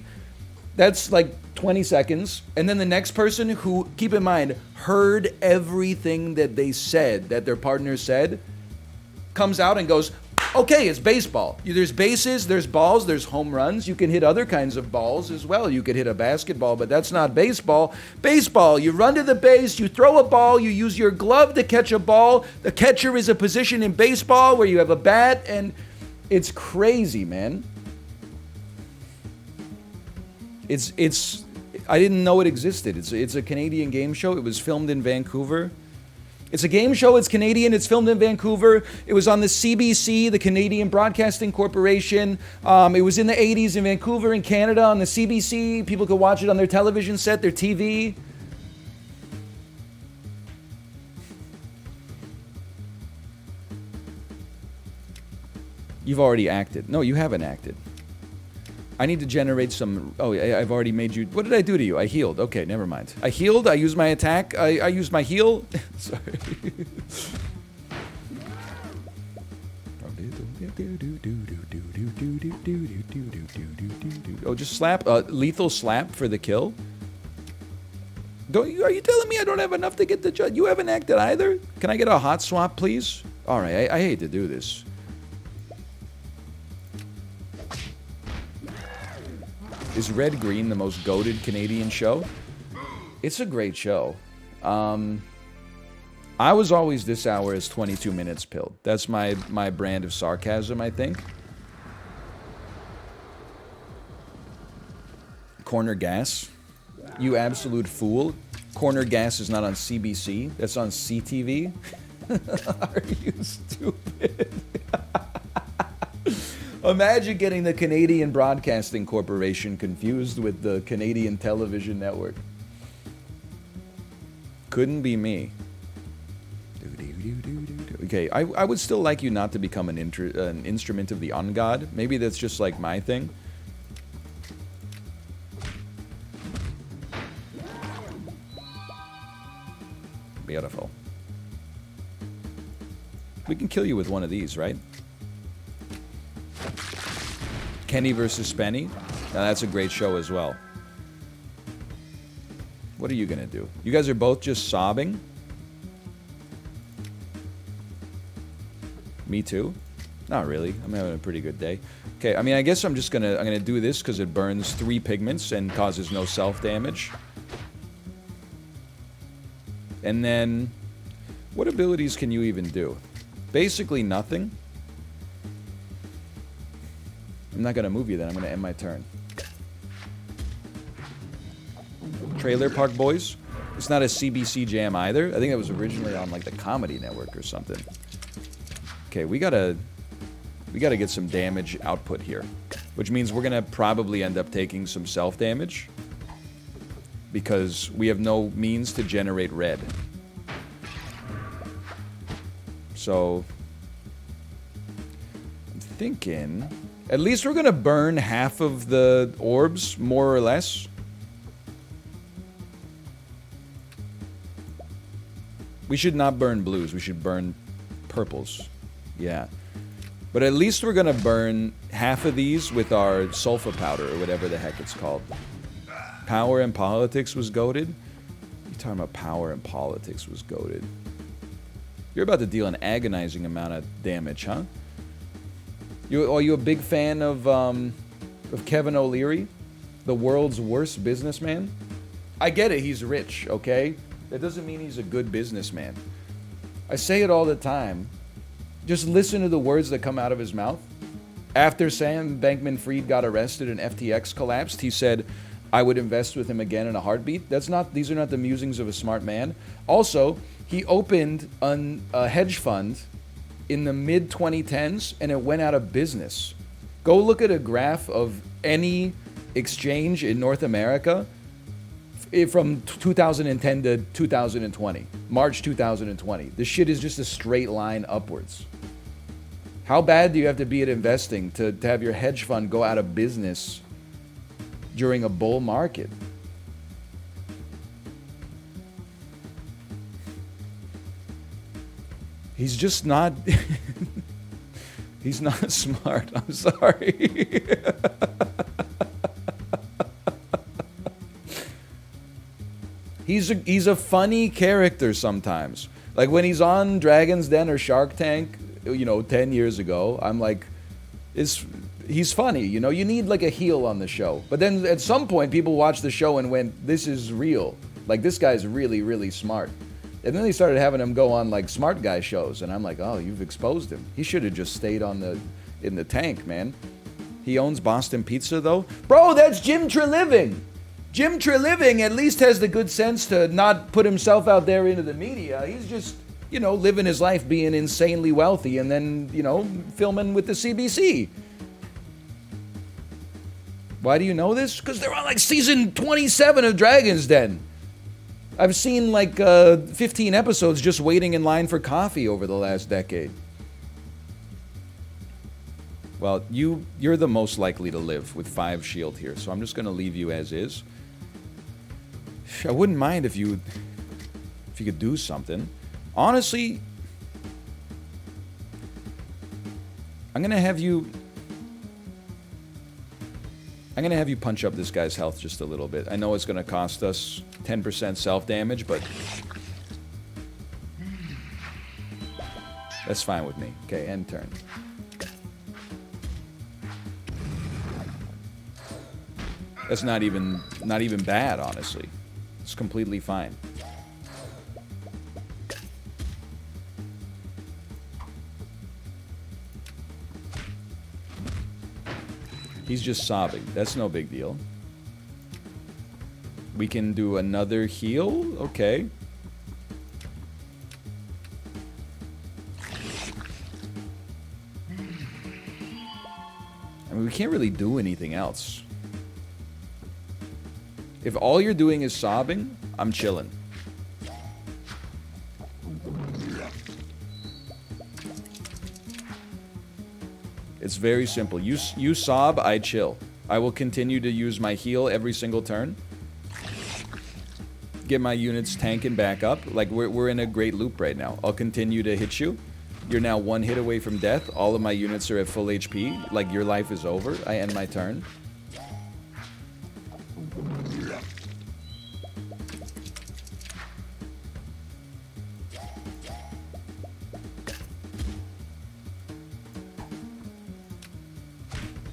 A: That's like 20 seconds. And then the next person who, keep in mind, heard everything that they said, that their partner said, comes out and goes, okay, it's baseball. There's bases, there's balls, there's home runs. You can hit other kinds of balls as well. You could hit a basketball, but that's not baseball. Baseball, you run to the base, you throw a ball, you use your glove to catch a ball. The catcher is a position in baseball where you have a bat, and it's crazy, man. I didn't know it existed. It's a Canadian game show. It was filmed in Vancouver. It's a game show. It's Canadian. It's filmed in Vancouver. It was on the CBC, the Canadian Broadcasting Corporation. It was in the 80s in Vancouver, in Canada, on the CBC. People could watch it on their television set, their TV. You've already acted. No, you haven't acted. I need to generate some... Oh, I've already made you... What did I do to you? I healed. Okay, never mind. I healed. I used my attack. I used my heal. Sorry. Oh, just slap. Lethal slap for the kill. Are you telling me I don't have enough to get the judge? You haven't acted either? Can I get a hot swap, please? All right, I hate to do this. Is Red Green the most goated Canadian show? It's a great show. I was always this hour as 22 minutes pilled. That's my brand of sarcasm, I think. Corner Gas. You absolute fool. Corner Gas is not on CBC. That's on CTV. Are you stupid? Imagine getting the Canadian Broadcasting Corporation confused with the Canadian Television Network. Couldn't be me. Okay, I would still like you not to become an instrument of the ungod. Maybe that's just like my thing. Beautiful. We can kill you with one of these, right? Kenny versus Spenny. Now that's a great show as well. What are you gonna do? You guys are both just sobbing? Me too? Not really. I'm having a pretty good day. Okay, I mean, I guess I'm gonna do this because it burns 3 pigments and causes no self-damage. And then, what abilities can you even do? Basically nothing. I'm not gonna move you then, I'm gonna end my turn. Trailer Park Boys. It's not a CBC jam either. I think it was originally on like the Comedy Network or something. Okay, we gotta get some damage output here. Which means we're gonna probably end up taking some self-damage. Because we have no means to generate red. So, I'm thinking, at least we're gonna burn half of the orbs, more or less. We should not burn blues, we should burn purples. Yeah. But at least we're gonna burn half of these with our sulfa powder, or whatever the heck it's called. Power and Politics was goated? You're talking about Power and Politics was goated. You're about to deal an agonizing amount of damage, huh? Are you a big fan of Kevin O'Leary? The world's worst businessman? I get it, he's rich, okay? That doesn't mean he's a good businessman. I say it all the time. Just listen to the words that come out of his mouth. After Sam Bankman-Fried got arrested and FTX collapsed, he said, I would invest with him again in a heartbeat. These are not the musings of a smart man. Also, he opened a hedge fund in the mid-2010s and it went out of business. Go look at a graph of any exchange in North America from 2010 to 2020, March 2020. This shit is just a straight line upwards. How bad do you have to be at investing to have your hedge fund go out of business during a bull market? He's just not... He's not smart. I'm sorry. He's a funny character sometimes. Like when he's on Dragon's Den or Shark Tank, 10 years ago, I'm like, he's funny, you need like a heel on the show. But then at some point people watched the show and went, this is real. Like this guy's really, really smart. And then they started having him go on like smart guy shows and I'm like, oh, you've exposed him. He should have just stayed in the tank, man. He owns Boston Pizza though. Bro, that's Jim Treliving. Jim Treliving at least has the good sense to not put himself out there into the media. He's just, living his life being insanely wealthy and then, filming with the CBC. Why do you know this? Because they're on like season 27 of Dragon's Den. I've seen like 15 episodes just waiting in line for coffee over the last decade. Well, you're the most likely to live with 5 shield here, so I'm just going to leave you as is. I wouldn't mind if you could do something. Honestly, I'm going to have you punch up this guy's health just a little bit. I know it's going to cost us 10% self-damage, but that's fine with me. Okay, end turn. That's not even bad, honestly. It's completely fine. He's just sobbing. That's no big deal. We can do another heal? Okay. mean, we can't really do anything else. If all you're doing is sobbing, I'm chilling. It's very simple. You sob, I chill. I will continue to use my heal every single turn. Get my units tanking back up. Like, we're in a great loop right now. I'll continue to hit you. You're now one hit away from death. All of my units are at full HP. Like, your life is over. I end my turn.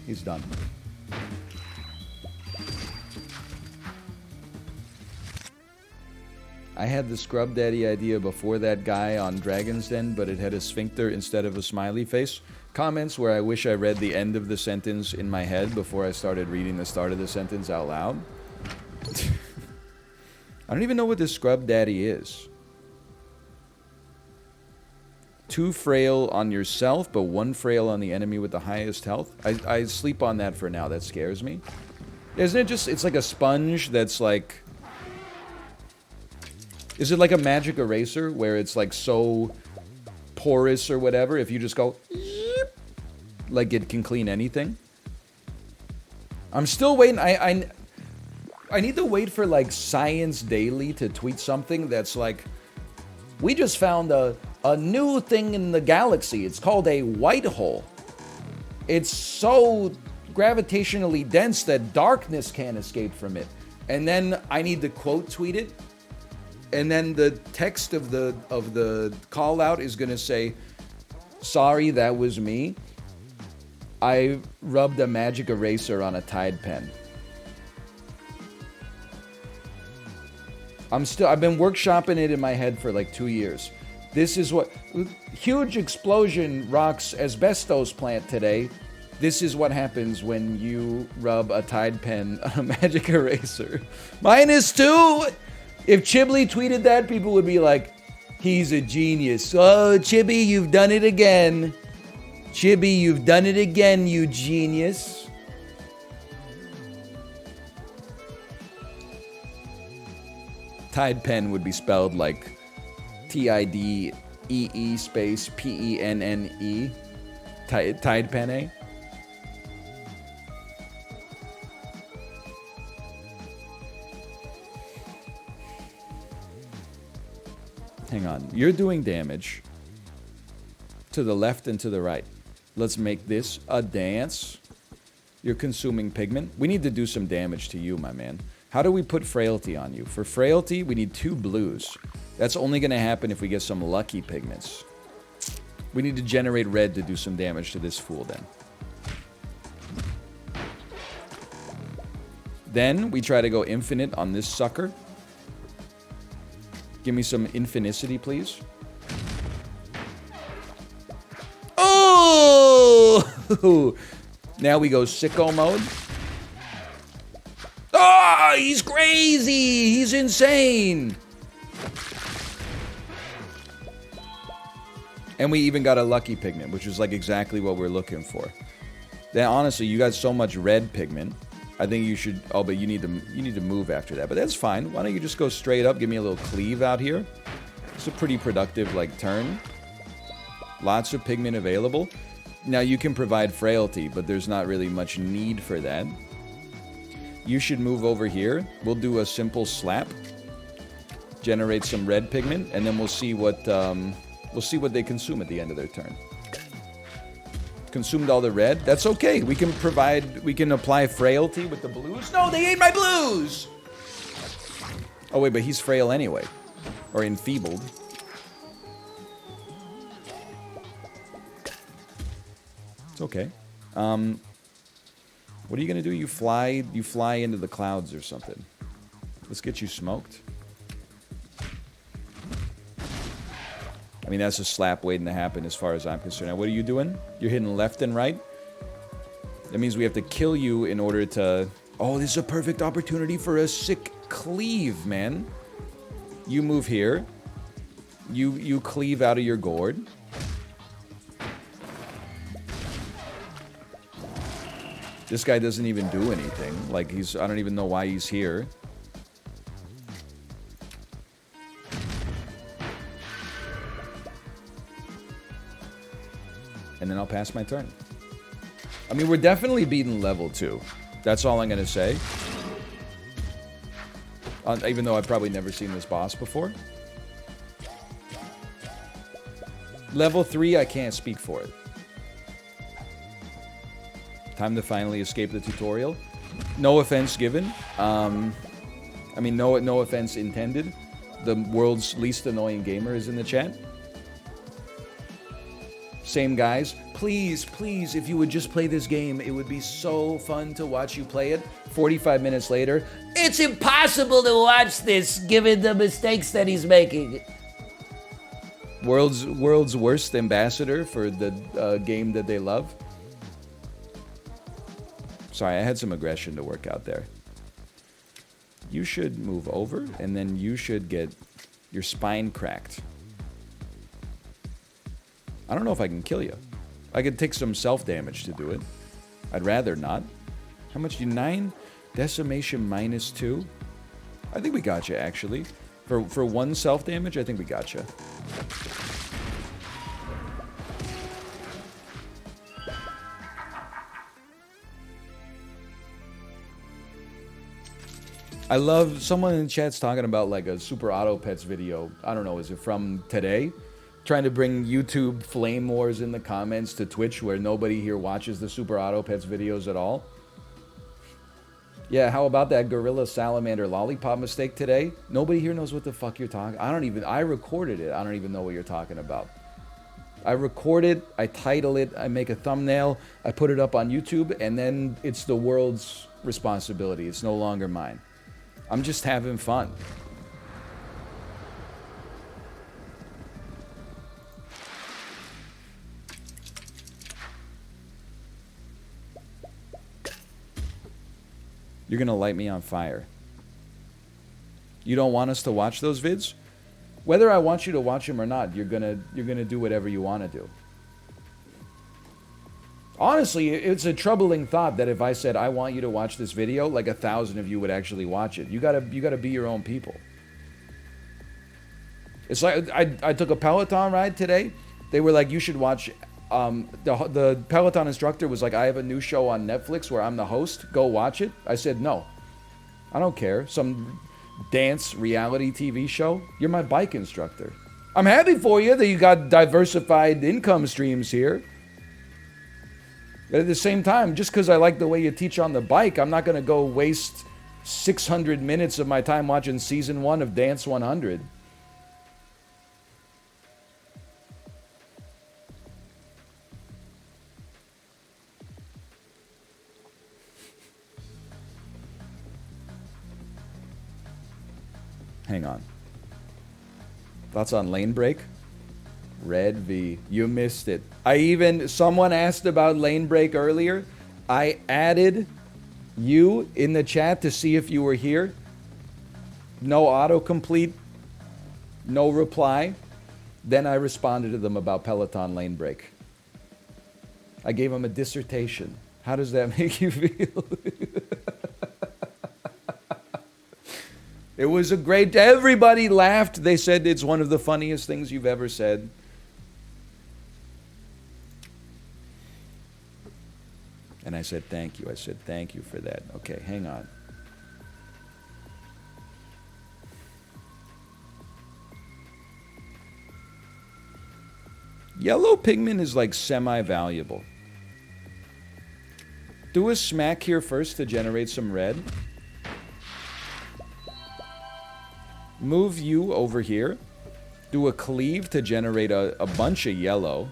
A: He's done. I had the Scrub Daddy idea before that guy on Dragon's Den, but it had a sphincter instead of a smiley face. Comments where I wish I read the end of the sentence in my head before I started reading the start of the sentence out loud. I don't even know what this Scrub Daddy is. 2 frail on yourself, but 1 frail on the enemy with the highest health. I sleep on that for now. That scares me. Isn't it just... It's like a sponge that's like... Is it like a magic eraser where it's like so porous or whatever? If you just go... Like it can clean anything? I'm still waiting. I need to wait for like Science Daily to tweet something that's like... We just found a new thing in the galaxy. It's called a white hole. It's so gravitationally dense that darkness can't escape from it. And then I need to quote tweet it. And then the text of the call out is going to say, sorry, that was me. I rubbed a magic eraser on a Tide pen. I've been workshopping it in my head for like 2 years. This is what... Huge explosion rocks asbestos plant today. This is what happens when you rub a Tide pen on a magic eraser. -2! If Chiblee tweeted that, people would be like, he's a genius. Oh, Chibi, you've done it again. Chibi, you've done it again, you genius. Tide pen would be spelled like TIDEE space PENNE. Tide pen. Hang on. You're doing damage to the left and to the right. Let's make this a dance. You're consuming pigment. We need to do some damage to you, my man. How do we put frailty on you? For frailty, we need 2 blues. That's only going to happen if we get some lucky pigments. We need to generate red to do some damage to this fool then. Then we try to go infinite on this sucker. Give me some infinicity, please. Oh! Now we go sicko mode. Oh, he's crazy! He's insane! And we even got a lucky pigment, which is like exactly what we're looking for. Then honestly, you got so much red pigment. I think you should... Oh, but you need to move after that. But that's fine. Why don't you just go straight up? Give me a little cleave out here. It's a pretty productive, like, turn. Lots of pigment available. Now, you can provide frailty, but there's not really much need for that. You should move over here. We'll do a simple slap. Generate some red pigment, and then we'll see what they consume at the end of their turn. Consumed all the red. That's okay. We can apply frailty with the blues. No, they ate my blues! Oh, wait, but he's frail anyway. Or enfeebled. It's okay. What are you gonna do? You fly into the clouds or something. Let's get you smoked. I mean, that's a slap waiting to happen as far as I'm concerned. Now, what are you doing? You're hitting left and right? That means we have to kill you in order to... Oh, this is a perfect opportunity for a sick cleave, man. You move here. You cleave out of your gourd. This guy doesn't even do anything. Like, I don't even know why he's here. And then I'll pass my turn. I mean, we're definitely beating level 2. That's all I'm going to say. Even though I've probably never seen this boss before. Level 3, I can't speak for it. Time to finally escape the tutorial. No offense given. I mean, no offense intended. The world's least annoying gamer is in the chat. Same guys. Please, please, if you would just play this game, it would be so fun to watch you play it. 45 minutes later, it's impossible to watch this given the mistakes that he's making. World's worst ambassador for the game that they love. Sorry, I had some aggression to work out there. You should move over, and then you should get your spine cracked. I don't know if I can kill you. I could take some self-damage to do it. I'd rather not. How much do you... 9? Decimation -2? I think we got you, actually. For 1 self-damage, I think we got you. I love... Someone in the chat's talking about, like, a Super Auto Pets video. I don't know, is it from today? Trying to bring YouTube flame wars in the comments to Twitch where nobody here watches the Super Auto Pets videos at all. Yeah, how about that Gorilla Salamander Lollipop mistake today? Nobody here knows what the fuck you're talking... I recorded it. I don't even know what you're talking about. I record it, I title it, I make a thumbnail, I put it up on YouTube, and then it's the world's responsibility. It's no longer mine. I'm just having fun. You're gonna light me on fire. You don't want us to watch those vids? Whether I want you to watch them or not, you're gonna do whatever you want to do. Honestly, it's a troubling thought that if I said I want you to watch this video, like 1,000 of you would actually watch it. You gotta be your own people. It's like I took a Peloton ride today. They were like, you should watch. The Peloton instructor was like, I have a new show on Netflix where I'm the host. Go watch it. I said no. I don't care. Some dance reality TV show. You're my bike instructor. I'm happy for you that you got diversified income streams here. But at the same time, just because I like the way you teach on the bike, I'm not going to go waste 600 minutes of my time watching season 1 of Dance 100. Hang on. Thoughts on lane break? Red V. You missed it. Someone asked about lane break earlier. I added you in the chat to see if you were here. No autocomplete. No reply. Then I responded to them about Peloton lane break. I gave them a dissertation. How does that make you feel? It was a great... Everybody laughed. They said it's one of the funniest things you've ever said. And I said, thank you. I said, thank you for that. Okay, hang on. Yellow pigment is like semi-valuable. Do a smack here first to generate some red. Move you over here. Do a cleave to generate a bunch of yellow.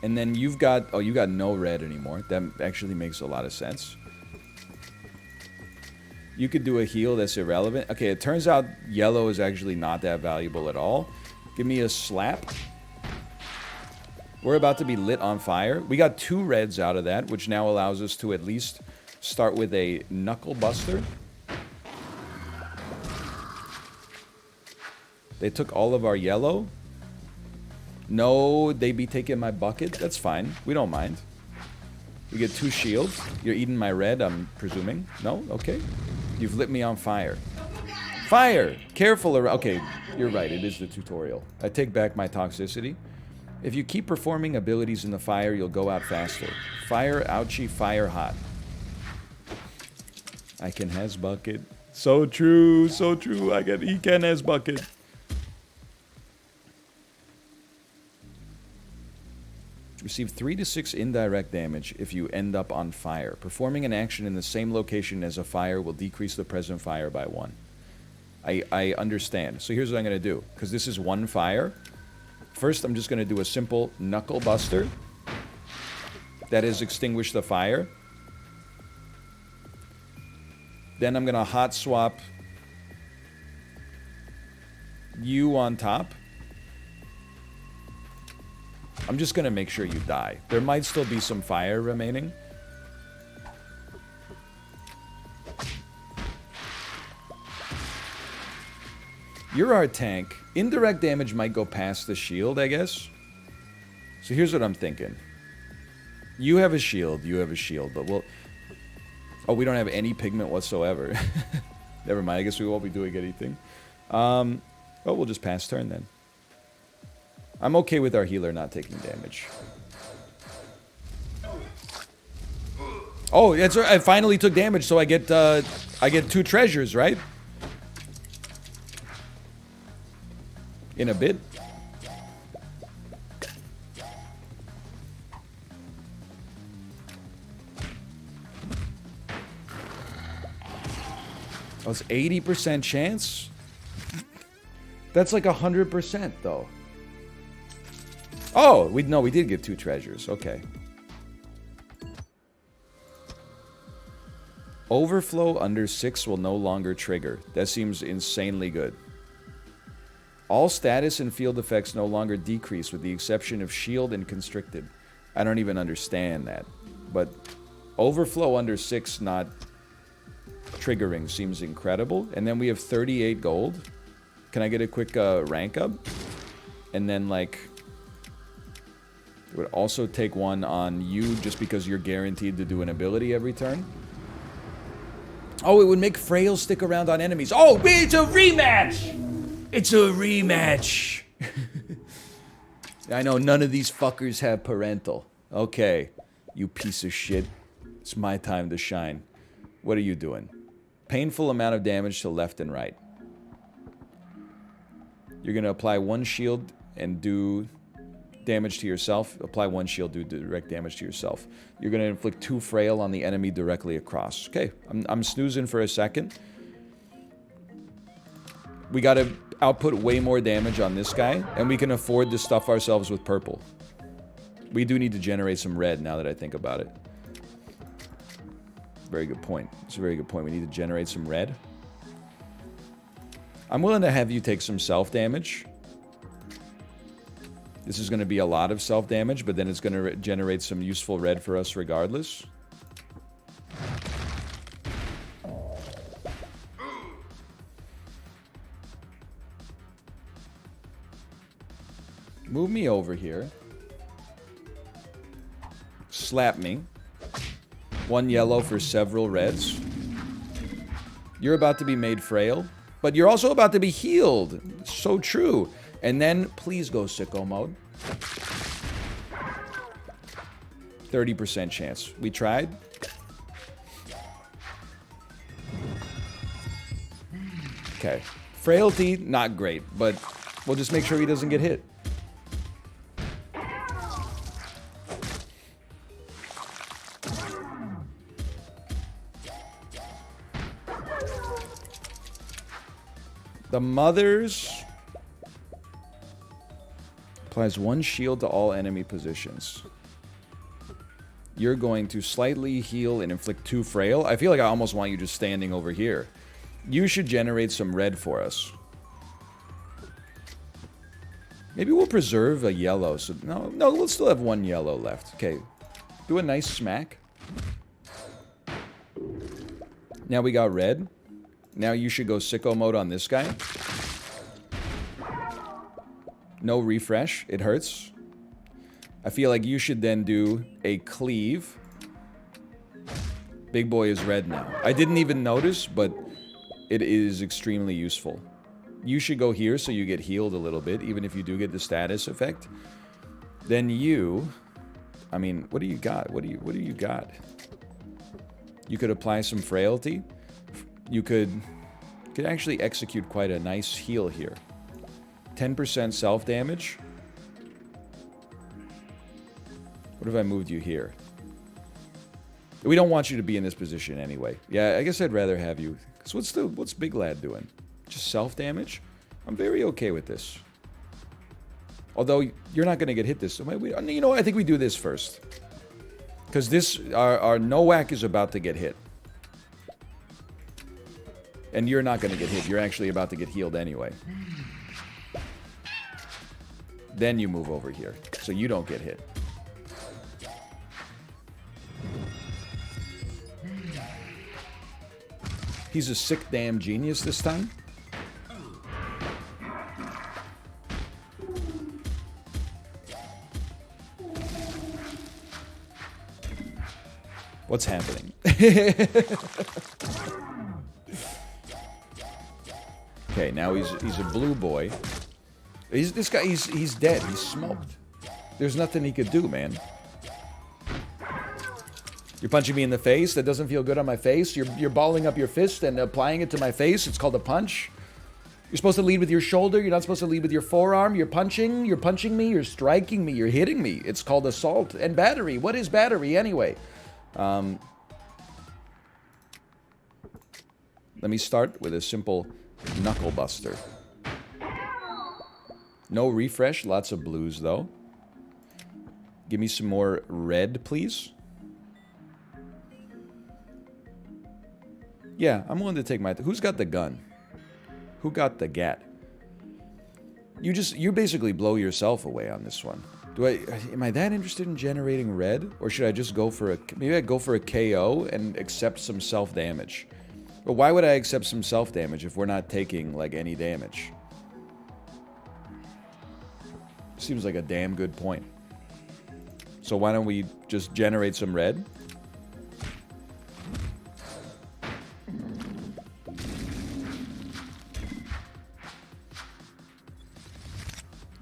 A: And then you've got... Oh, you got no red anymore. That actually makes a lot of sense. You could do a heal that's irrelevant. Okay, it turns out yellow is actually not that valuable at all. Give me a slap. We're about to be lit on fire. We got 2 reds out of that, which now allows us to at least start with a knuckle buster. They took all of our yellow. No, they be taking my bucket. That's fine. We don't mind. We get 2 shields. You're eating my red, I'm presuming. No? Okay. You've lit me on fire. Fire! Careful around. Okay, you're right. It is the tutorial. I take back my toxicity. If you keep performing abilities in the fire, you'll go out faster. Fire, ouchie, fire hot. I can has bucket. So true, so true. He can has bucket. Receive 3 to 6 indirect damage if you end up on fire. Performing an action in the same location as a fire will decrease the present fire by 1. I understand. So here's what I'm going to do. Because this is 1 fire. First, I'm just going to do a simple knuckle buster. That is extinguish the fire. Then I'm going to hot swap you on top. I'm just going to make sure you die. There might still be some fire remaining. You're our tank. Indirect damage might go past the shield, I guess. So here's what I'm thinking. You have a shield, but we'll... Oh, we don't have any pigment whatsoever. Never mind, I guess we won't be doing anything. Oh, we'll just pass turn then. I'm okay with our healer not taking damage. Oh, that's right. I finally took damage, so I get 2 treasures, right? In a bit. Oh, it's 80% chance? That's like 100% though. Oh, we did get 2 treasures. Okay. Overflow under 6 will no longer trigger. That seems insanely good. All status and field effects no longer decrease with the exception of shield and constricted. I don't even understand that. But overflow under 6 not triggering seems incredible. And then we have 38 gold. Can I get a quick rank up? And then like... It would also take 1 on you just because you're guaranteed to do an ability every turn. Oh, it would make Frail stick around on enemies. Oh, it's a rematch! It's a rematch! I know none of these fuckers have parental. Okay, you piece of shit. It's my time to shine. What are you doing? Painful amount of damage to left and right. You're going to apply 1 shield and do... damage to yourself. Apply 1 shield, do direct damage to yourself. You're going to inflict 2 frail on the enemy directly across. Okay, I'm snoozing for a second. We got to output way more damage on this guy, and we can afford to stuff ourselves with purple. We do need to generate some red now that I think about it. Very good point. It's a very good point. We need to generate some red. I'm willing to have you take some self-damage. This is going to be a lot of self-damage, but then it's going to generate some useful red for us regardless. Move me over here. Slap me. 1 yellow for several reds. You're about to be made frail, but you're also about to be healed. So true. And then, please go sicko mode. 30% chance. We tried. Okay. Frailty, not great, but we'll just make sure he doesn't get hit. The mothers... applies 1 shield to all enemy positions. You're going to slightly heal and inflict 2 frail. I feel like I almost want you just standing over here. You should generate some red for us. Maybe we'll preserve a yellow. So no, we'll still have 1 yellow left. Okay. Do a nice smack. Now we got red. Now you should go sicko mode on this guy. No refresh. It hurts. I feel like you should then do a cleave. Big boy is red now. I didn't even notice, but it is extremely useful. You should go here so you get healed a little bit, even if you do get the status effect. Then you... I mean, what do you got? What do you got? You could apply some frailty. You could actually execute quite a nice heal here. 10% self-damage. What if I moved you here? We don't want you to be in this position anyway. Yeah, I guess I'd rather have you. Because what's Big Lad doing? Just self-damage? I'm very okay with this. Although, you're not going to get hit this. You know what? I think we do this first. Because this, our no-whack is about to get hit. And you're not going to get hit. You're actually about to get healed anyway. Then you move over here. So you don't get hit. He's a sick damn genius this time. What's happening? Okay, now he's a blue boy. This guy, he's dead. He's smoked. There's nothing he could do, man. You're punching me in the face. That doesn't feel good on my face. You're balling up your fist and applying it to my face. It's called a punch. You're supposed to lead with your shoulder. You're not supposed to lead with your forearm. You're punching me. You're striking me. You're hitting me. It's called assault and battery. What is battery anyway? Let me start with a simple knuckle buster. No refresh. Lots of blues though. Give me some more red, please. Yeah, I'm willing to take my... Who's got the gun? Who got the gat? You basically blow yourself away on this one. Am I that interested in generating red? Or should I just go for a... Maybe I'd go for a KO and accept some self-damage. But why would I accept some self-damage if we're not taking, like, any damage? Seems like a damn good point. So why don't we just generate some red?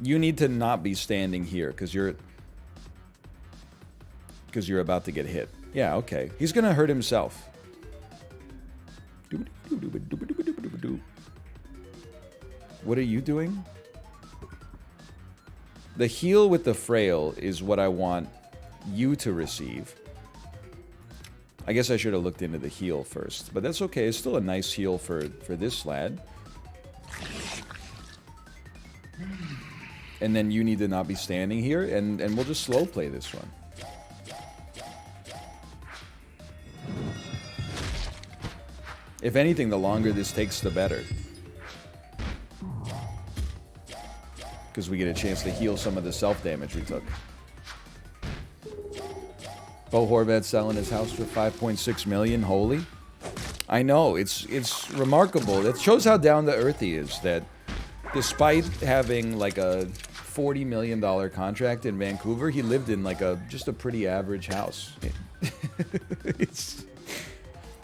A: You need to not be standing here because you're about to get hit. Yeah, okay. He's gonna hurt himself. What are you doing? The heal with the frail is what I want you to receive. I guess I should have looked into the heal first, but that's okay. It's still a nice heal for this lad. And then you need to not be standing here, and we'll just slow play this one. If anything, the longer this takes, the better. Because we get a chance to heal some of the self-damage we took. Bo Horvath selling his house for 5.6 million. Holy. I know, it's remarkable. It shows how down to earth he is, that despite having like a $40 million contract in Vancouver, he lived in like just a pretty average house.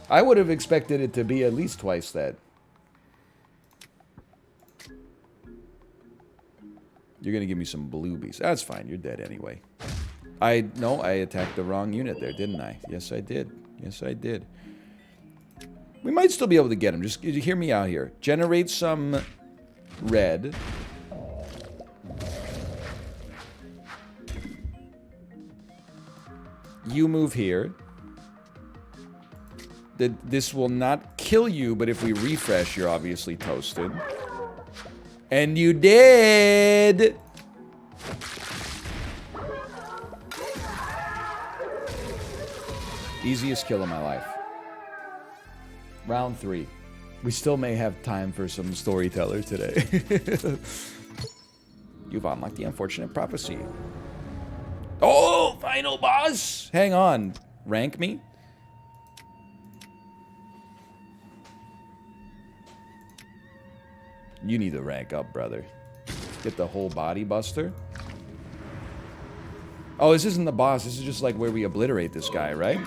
A: I would have expected it to be at least twice that. You're gonna give me some bluebies. That's fine, you're dead anyway. I attacked the wrong unit there, didn't I? Yes, I did. Yes, I did. We might still be able to get him. Just hear me out here. Generate some red. You move here. This will not kill you, but if we refresh, you're obviously toasted. And you did! Easiest kill of my life. Round 3. We still may have time for some storyteller today. You've unlocked the unfortunate prophecy. Oh, final boss! Hang on. Rank me? You need to rank up, brother. Get the whole body buster. Oh, this isn't the boss. This is just like where we obliterate this guy, right?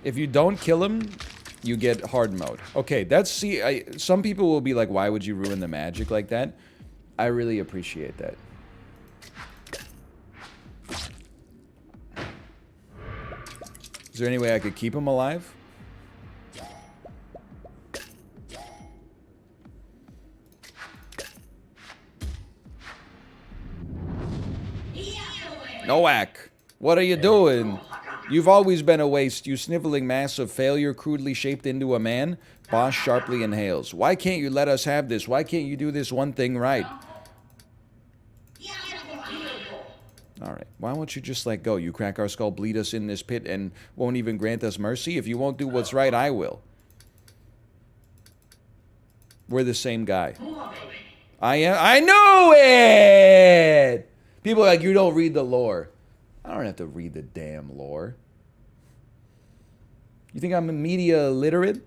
A: If you don't kill him, you get hard mode. Okay, that's... See, some people will be like, why would you ruin the magic like that? I really appreciate that. Is there any way I could keep him alive? Nowak, what are you doing? You've always been a waste, you sniveling mass of failure crudely shaped into a man. Boss sharply inhales. Why can't you let us have this? Why can't you do this one thing right? Alright, why won't you just let go? You crack our skull, bleed us in this pit, and won't even grant us mercy? If you won't do what's right, I will. We're the same guy. I knew it! People are like, you don't read the lore. I don't have to read the damn lore. You think I'm media illiterate?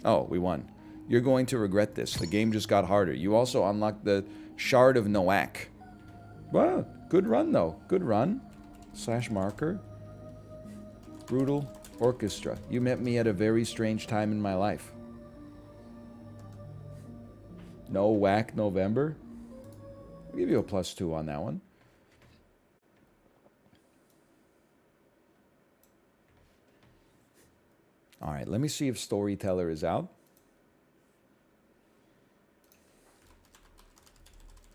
A: Oh, we won. You're going to regret this. The game just got harder. You also unlocked the Shard of Nowak. Wow, good run though. Good run. Slash marker. Brutal. Orchestra. You met me at a very strange time in my life. No whack November. I'll give you a +2 on that one. Alright, let me see if Storyteller is out.